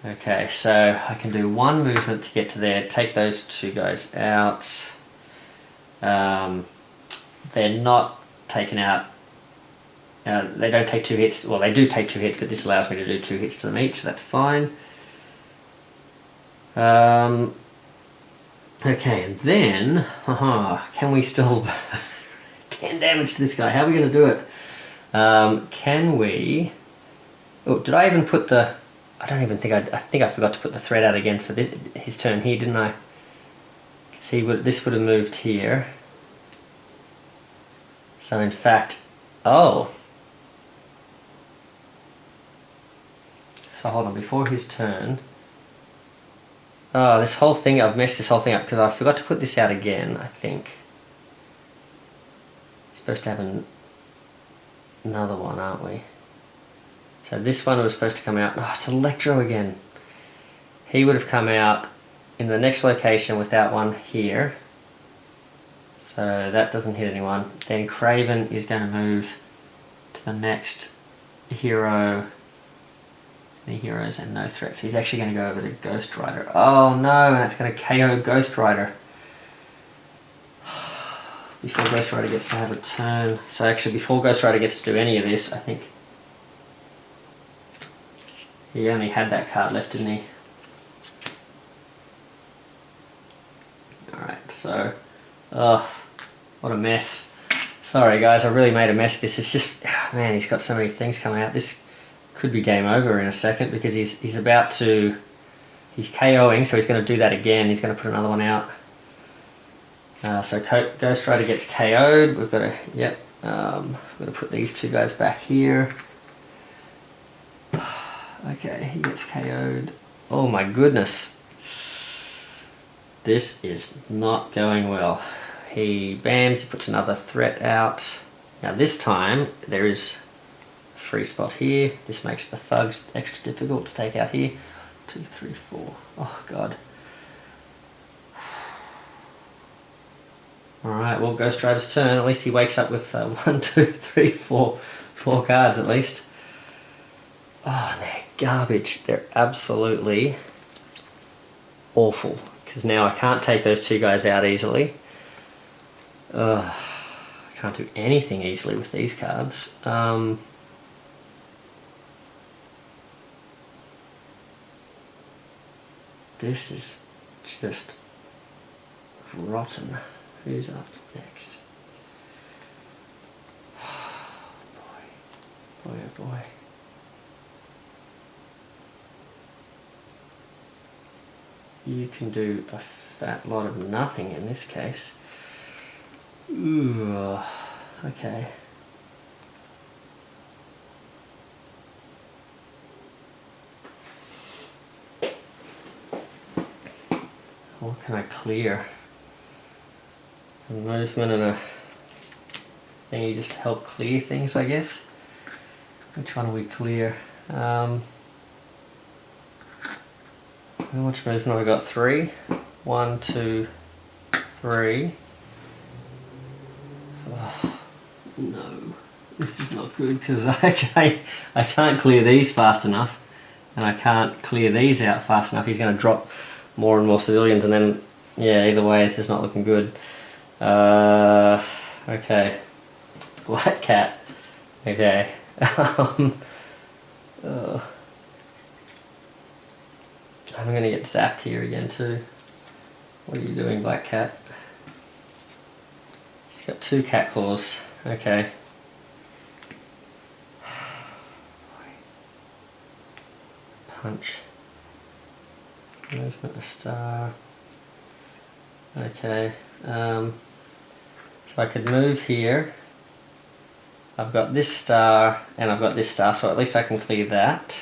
Okay, so I can do 1 movement to get to there, take those 2 guys out. They're not taken out. They don't take 2 hits. Well, they do take 2 hits, but this allows me to do 2 hits to them each, so that's fine. Okay, and then, can we still 10 damage to this guy? How are we going to do it? Can we? Oh, did I even put the? I don't even think I think I forgot to put the thread out again for his turn here, didn't I? See, this would have moved here. So in fact, oh. So hold on, before his turn. Oh, this whole thing, I've messed this whole thing up because I forgot to put this out again, I think. It's supposed to have another one, aren't we? So this one was supposed to come out. Oh, it's Electro again. He would have come out in the next location without one here. So that doesn't hit anyone. Then Craven is going to move to the next hero. The heroes and no threat. So he's actually going to go over to Ghost Rider. Oh no, and that's going to KO Ghost Rider. Before Ghost Rider gets to have a turn. So actually before Ghost Rider gets to do any of this, I think he only had that card left, didn't he? Alright, so what a mess. Sorry guys, I really made a mess of this. It's just, man, he's got so many things coming out. This could be game over in a second because he's about to, he's KOing, so he's going to do that again. He's going to put another one out. So Ghost Rider gets KO'd. We've got to, yep, we've got to put these 2 guys back here. Okay, he gets KO'd. Oh my goodness. This is not going well. He bams, he puts another threat out. Now this time there is a free spot here. This makes the thugs extra difficult to take out here. 2, 3, 4. Oh god. Alright, well, Ghost Rider's turn. At least he wakes up with 1, 2, 3, 4 cards at least. Oh, they're garbage. They're absolutely awful. Because now I can't take those 2 guys out easily. I can't do anything easily with these cards. This is just rotten. Who's up next? Boy, oh boy. You can do a fat lot of nothing in this case. Ooh, okay. What can I clear? A movement and a thingy just to help clear things, I guess. Which one do we clear? How much movement have I got? 3? 1, 2, 3. Oh, no, this is not good because I can't clear these fast enough, and I can't clear these out fast enough. He's going to drop more and more civilians, and then yeah, either way, it's just not looking good. Okay, Black Cat. Okay. I'm going to get zapped here again too. What are you doing, Black Cat? She's got 2 cat claws. Okay. Punch. Movement a star. Okay. So I could move here. I've got this star and I've got this star, so at least I can clear that.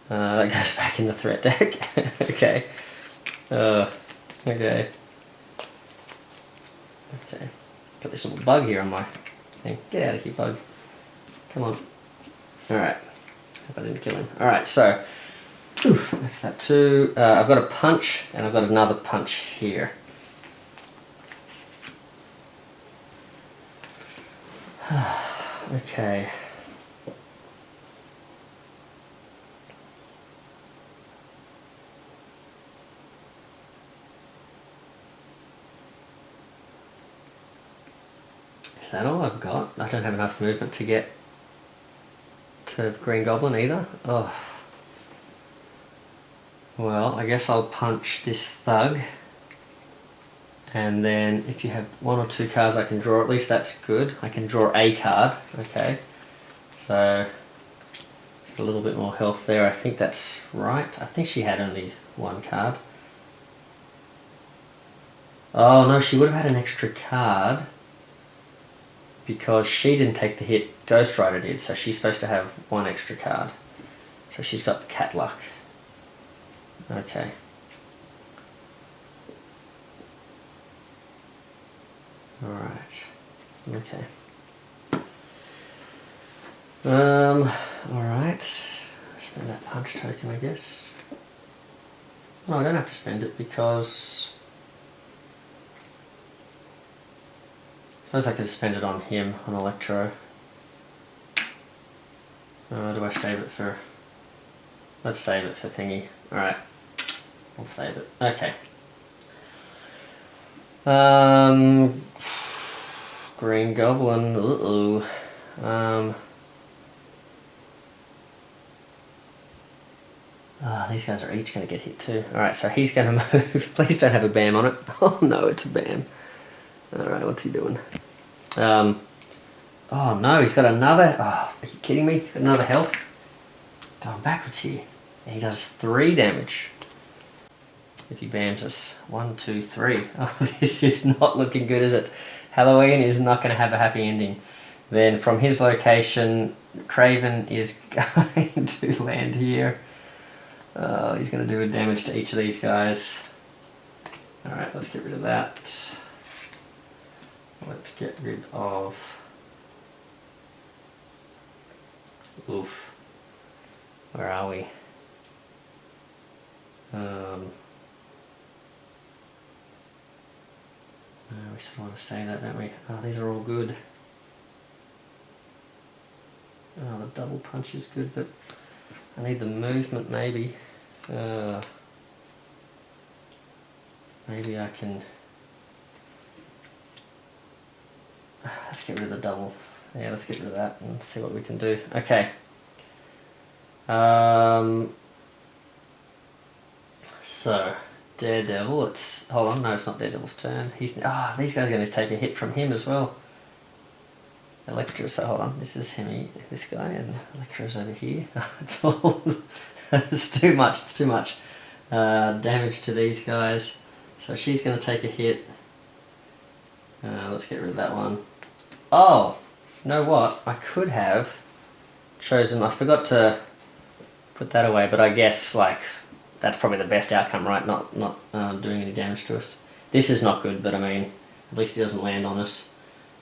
That goes back in the threat deck. Okay. Okay. Okay. Got this little bug here on my thing. Get out of here, bug. Come on. Alright. Hope I didn't kill him. Alright, so that's that too. I've got a punch and I've got another punch here. Okay. Is that all I've got? I don't have enough movement to get to Green Goblin either. Oh. Well, I guess I'll punch this thug. And then if you have 1 or 2 cards I can draw, at least that's good. I can draw a card, okay. So, a little bit more health there, I think that's right. I think she had only 1 card. Oh no, she would have had an extra card because she didn't take the hit, Ghost Rider did, so she's supposed to have 1 extra card. So she's got the cat luck. Okay. Alright. Okay. Alright. Spend that punch token, I guess. No, I don't have to spend it because I suppose I could spend it on him, on Electro. Do I save it for... Let's save it for thingy. Alright. I'll save it. Okay. Green Goblin. Uh-oh. These guys are each going to get hit too. Alright, so he's going to move. Please don't have a BAM on it. Oh no, it's a BAM. Alright, what's he doing? Oh no, he's got another... Oh, are you kidding me? He's got another health. Going backwards here. And he does 3 damage. If he BAMs us. 1, 2, 3. Oh, this is not looking good, is it? Halloween is not going to have a happy ending. Then from his location, Craven is going to land here. He's going to do a damage to each of these guys. Alright, let's get rid of that. Let's get rid of... Oof. Where are we? We sort of want to say that, don't we? Oh, these are all good. Oh, the double punch is good, but I need the movement maybe. Maybe I can... Let's get rid of the double. Yeah, let's get rid of that and see what we can do. Okay. So, Daredevil, it's... Hold on, no, it's not Daredevil's turn. He's... these guys are going to take a hit from him as well. Electro, so hold on, this is him, this guy, and Electro's over here. It's all... it's too much, it's too much. Damage to these guys. So she's going to take a hit. Let's get rid of that one. Oh, you know what? I could have chosen... I forgot to put that away, but I guess, like, that's probably the best outcome, right? Not doing any damage to us. This is not good, but I mean, at least he doesn't land on us.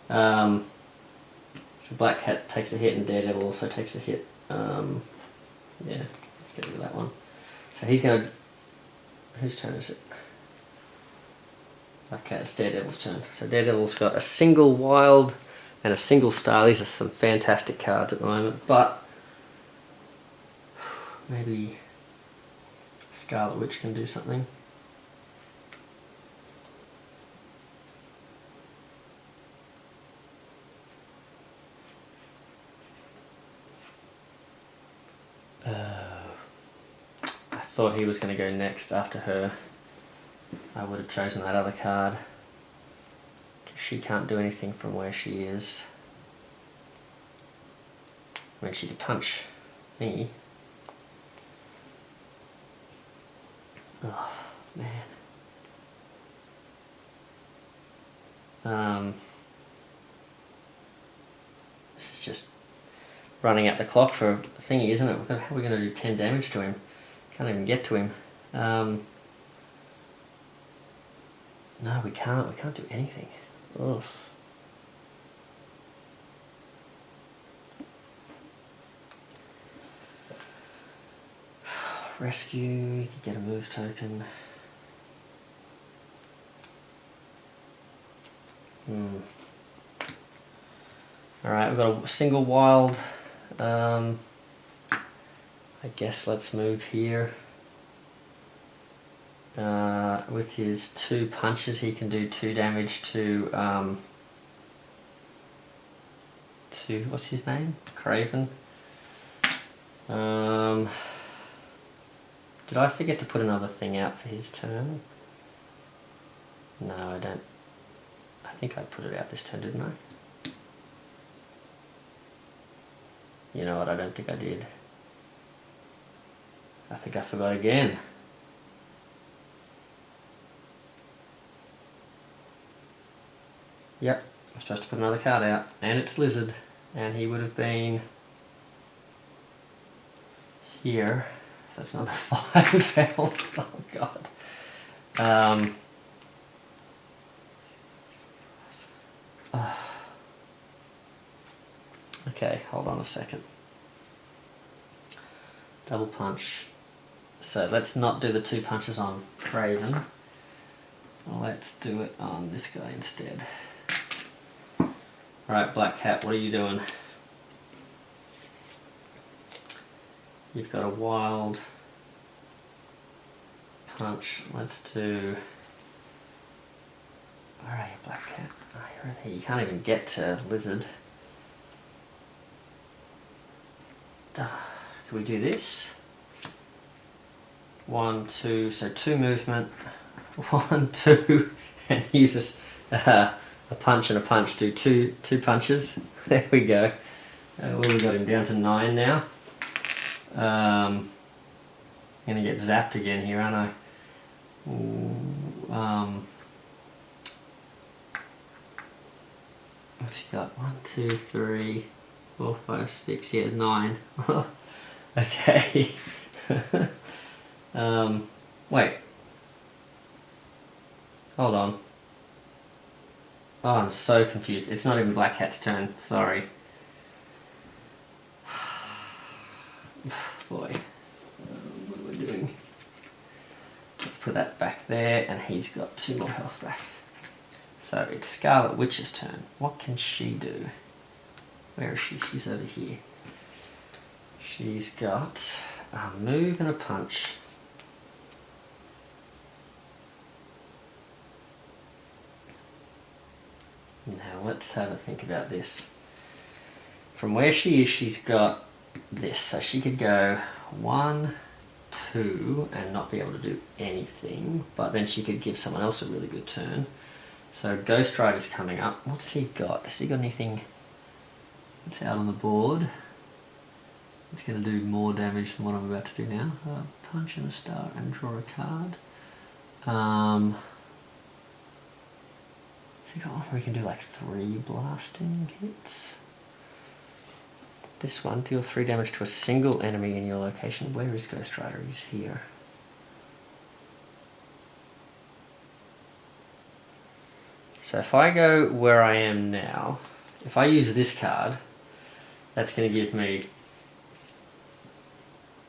So Black Cat takes a hit and Daredevil also takes a hit. Yeah, let's get rid of that one. So he's going to... Whose turn is it? Black Cat, it's Daredevil's turn. So Daredevil's got a single wild and a single star. These are some fantastic cards at the moment, but maybe Scarlet Witch can do something. I thought he was going to go next after her. I would have chosen that other card. She can't do anything from where she is. I mean, she could punch me. Oh, man. This is just running out the clock for a thingy, isn't it? How are we going to do 10 damage to him? Can't even get to him. No, we can't. We can't do anything. Ugh. Rescue, you can get a move token. Alright, we've got a single wild. I guess let's move here. With his 2 punches, he can do 2 damage to what's his name? Craven. Did I forget to put another thing out for his turn? No, I don't. I think I put it out this turn, didn't I? You know what, I don't think I did. I think I forgot again. Yep, I'm supposed to put another card out, and it's Lizard, and he would have been here, so that's another 5 health. Oh god. Okay, hold on a second. Double punch. So let's not do the 2 punches on Craven. Let's do it on this guy instead. Alright, Black Cat, what are you doing? You've got a wild punch. Let's do... Where are you, Black Cat? Oh, you're in here. You can't even get to Lizard. Can we do this? 1, 2, so 2 movement. 1, 2, and use a punch and a punch. Do two punches. There we go. Well, we got him down to 9 now. I'm gonna get zapped again here, aren't I? What's he got? 1, 2, 3, 4, 5, 6. Yeah, 9. Okay. Wait. Hold on. Oh, I'm so confused. It's not even Black Cat's turn. Sorry. Boy. What are we doing? Let's put that back there, and he's got 2 more health back. So it's Scarlet Witch's turn. What can she do? Where is she? She's over here. She's got a move and a punch. Now let's have a think about this. From where she is, she's got this. So she could go 1, 2 and not be able to do anything, but then she could give someone else a really good turn. So Ghost Rider's coming up. What's he got? Has he got anything that's out on the board? It's going to do more damage than what I'm about to do now. Punch and a star and draw a card. Has he got one where we can do like 3 blasting hits? This one, deal 3 damage to a single enemy in your location. Where is Ghost Rider? He's here. So if I go where I am now, if I use this card, that's going to give me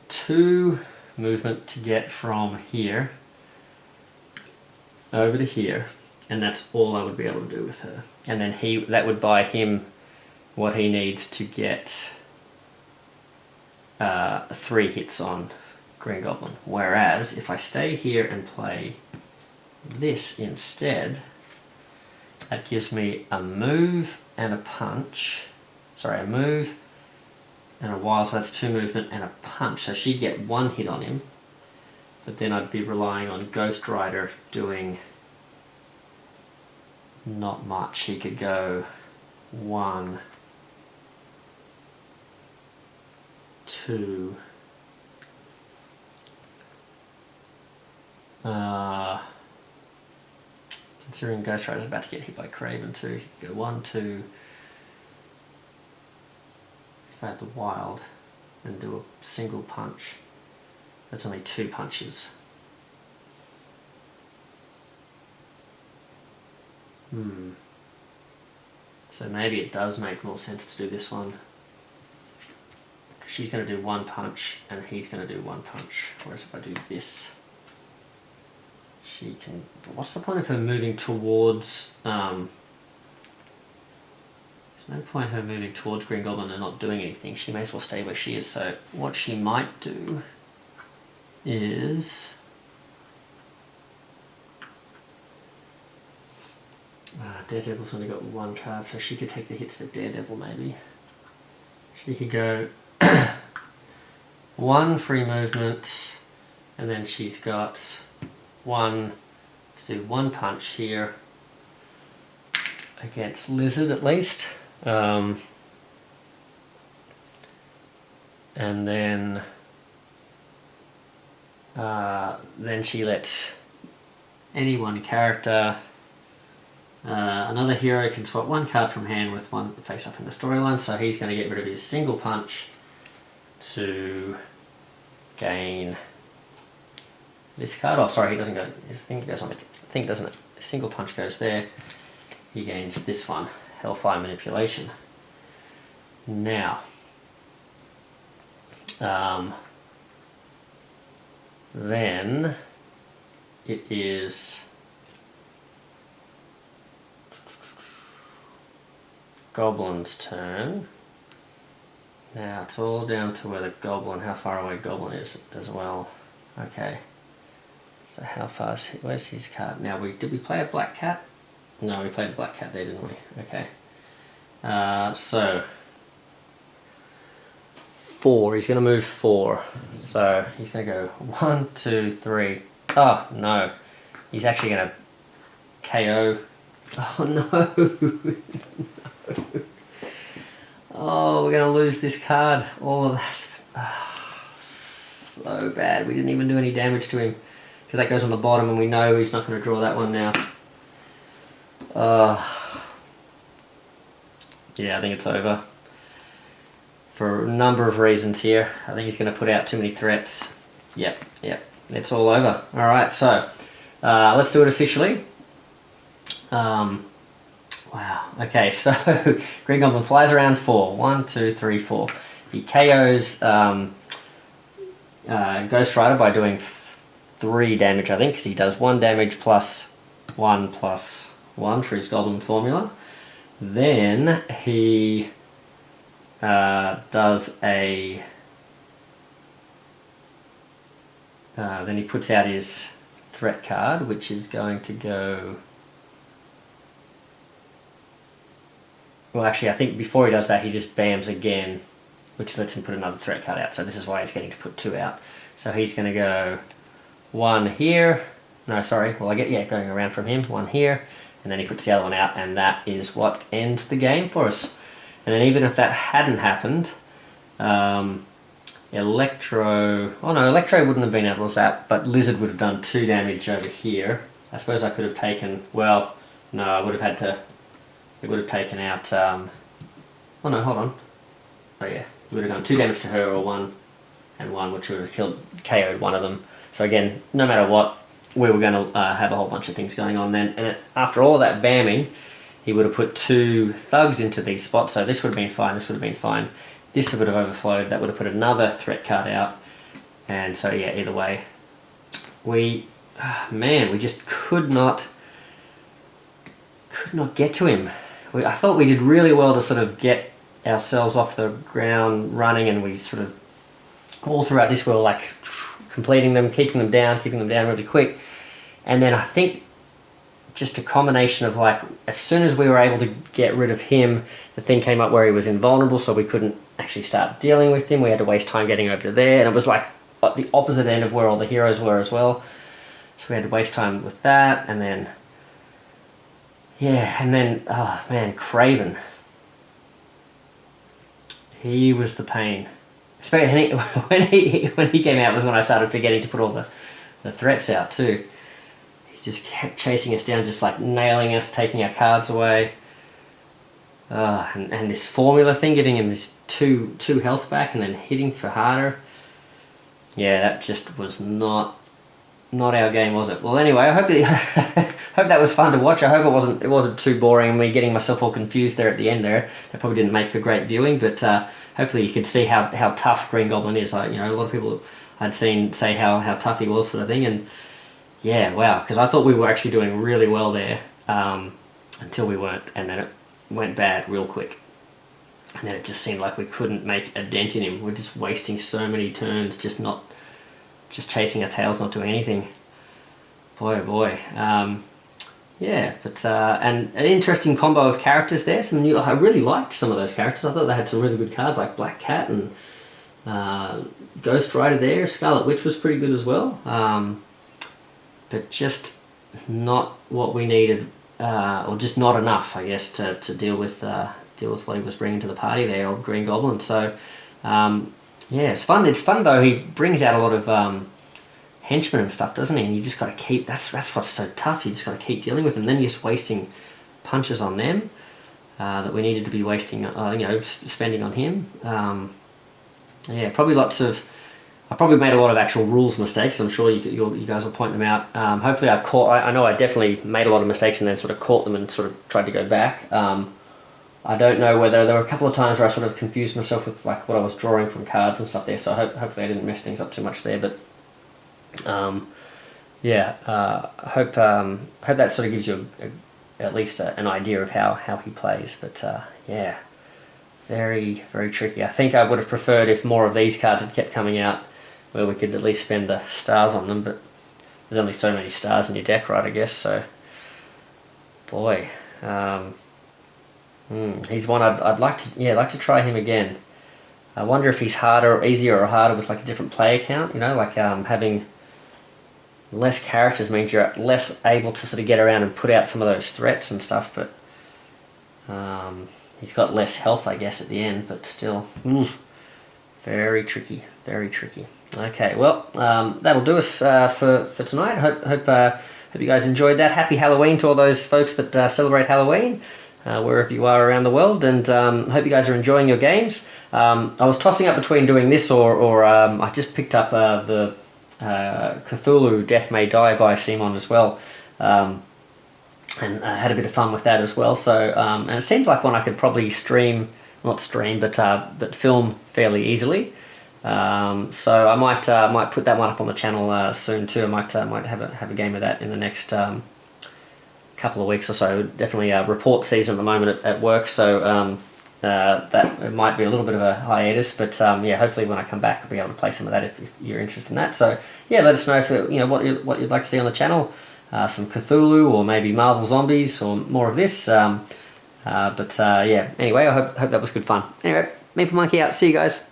2 movement to get from here over to here, and that's all I would be able to do with her. And then that would buy him what he needs to get 3 hits on Green Goblin. Whereas if I stay here and play this instead, that gives me a move and a punch. Sorry, a move and a wild, so that's 2 movement and a punch. So she'd get 1 hit on him, but then I'd be relying on Ghost Rider doing not much. He could go 1, 2, considering Ghost Rider's about to get hit by Craven too, he could go 1, 2, if I had the wild and do a single punch. That's only 2 punches. So maybe it does make more sense to do this one. She's going to do 1 punch and he's going to do 1 punch. Whereas if I do this, she can... What's the point of her moving towards no point her moving towards Green Goblin and not doing anything. She may as well stay where she is. So what she might do is... Daredevil's only got one card, so she could take the hits for Daredevil maybe. She could go one free movement, and then she's got one to do one punch here against Lizard at least. And then she lets any one character, another hero can swap one card from hand with one face up in the storyline, so he's going to get rid of his single punch to gain this card. Oh, sorry, he doesn't go. His thing goes on the thing, doesn't it? A single punch goes there. He gains this one, Hellfire Manipulation. Now, then it is Goblin's turn. Now it's all down to where the Goblin, how far away Goblin is as well. Okay. So how far is he, where's his card? Now did we play a Black Cat? No, we played a Black Cat there, didn't we? Okay. So 4, he's going to move 4. So he's going to go 1, 2, 3. Oh no, he's actually going to KO. Oh no. Oh, we're going to lose this card. All of that. Oh, so bad. We didn't even do any damage to him. Because that goes on the bottom and we know he's not going to draw that one now. Yeah, I think it's over. For a number of reasons here. I think he's going to put out too many threats. Yep. It's all over. Alright, so let's do it officially. Wow. Okay, so Green Goblin flies around 4. 1, 2, 3, 4. He KOs Ghost Rider by doing 3 damage, I think, because he does 1 damage plus 1 for his Goblin formula. Then he does a... then he puts out his threat card, which is going to go... Well, actually, I think before he does that, he just bams again, which lets him put another threat card out. So this is why he's getting to put 2 out. So he's going to go 1 here. No, sorry. Well, going around from him. 1 here. And then he puts the other one out, and that is what ends the game for us. And then even if that hadn't happened, Electro... Oh no, Electro wouldn't have been able to zap, but Lizard would have done 2 damage over here. I suppose I could have taken... Well, no, I would have had to... It would have taken out... oh no, hold on. Oh yeah, it would have done 2 damage to her, or 1 and 1, which would have KO'd one of them. So again, no matter what, we were going to have a whole bunch of things going on then. And after all of that bamming, he would have put 2 thugs into these spots. So this would have been fine, this would have been fine. This would have overflowed, that would have put another threat card out. And so yeah, either way, we just could not get to him. I thought we did really well to sort of get ourselves off the ground running, and we sort of, all throughout this, we were like completing them, keeping them down really quick. And then I think just a combination of like, as soon as we were able to get rid of him, the thing came up where he was invulnerable, so we couldn't actually start dealing with him. We had to waste time getting over to there, and it was like at the opposite end of where all the heroes were as well. So we had to waste time with that, and then... Yeah, and then, oh man, Craven. He was the pain. Especially when he came out was when I started forgetting to put all the threats out too. He just kept chasing us down, just like nailing us, taking our cards away. And this formula thing, giving him his 2 health back and then hitting for harder. Yeah, that just was not our game, was it? Well, anyway, I hope hope that was fun to watch. I hope it wasn't too boring, me getting myself all confused there at the end there. That probably didn't make for great viewing, but hopefully you could see how tough Green Goblin is. A lot of people I'd seen say how tough he was, sort of thing, and yeah, wow, because I thought we were actually doing really well there until we weren't, and then it went bad real quick. and then it just seemed like we couldn't make a dent in him. We're just wasting so many turns, just chasing our tails, not doing anything. Boy, oh boy. Yeah, but and an interesting combo of characters there. I really liked some of those characters. I thought they had some really good cards, like Black Cat and Ghost Rider there. Scarlet Witch was pretty good as well. But just not what we needed, or just not enough, I guess, to deal with what he was bringing to the party there, old Green Goblin. So yeah, it's fun. It's fun though. He brings out a lot of henchmen and stuff, doesn't he? And you just got to keep. That's what's so tough. You just got to keep dealing with them. Then you're just wasting punches on them that we needed to be wasting. Spending on him. Yeah, probably lots of. I probably made a lot of actual rules mistakes. I'm sure you guys will point them out. Hopefully I know I definitely made a lot of mistakes and then sort of caught them and sort of tried to go back. I don't know whether there were a couple of times where I sort of confused myself with like what I was drawing from cards and stuff there. So hopefully I didn't mess things up too much there. But yeah, I hope that sort of gives you at least an idea of how he plays. But yeah, very, very tricky. I think I would have preferred if more of these cards had kept coming out, where we could at least spend the stars on them, but there's only so many stars in your deck, right, I guess, so boy, he's one I'd like to try him again. I wonder if he's easier or harder with like a different player count, like having less characters means you're less able to sort of get around and put out some of those threats and stuff, but he's got less health, I guess, at the end, but still, very tricky, very tricky. Okay, well, that'll do us for tonight. Hope you guys enjoyed that. Happy Halloween to all those folks that celebrate Halloween, wherever you are around the world, and hope you guys are enjoying your games. I was tossing up between doing this or I just picked up the Cthulhu Death May Die by CMON as well. And I had a bit of fun with that as well. So, and it seems like one I could probably but film fairly easily. So I might put that one up on the channel soon too. I might have a game of that in the next couple of weeks or so. Definitely report season at the moment at work, so that it might be a little bit of a hiatus. But yeah, hopefully when I come back, I'll be able to play some of that if you're interested in that. So yeah, let us know if what you'd like to see on the channel. Some Cthulhu or maybe Marvel Zombies or more of this. Yeah, anyway, I hope that was good fun. Anyway, Maple Monkey out. See you guys.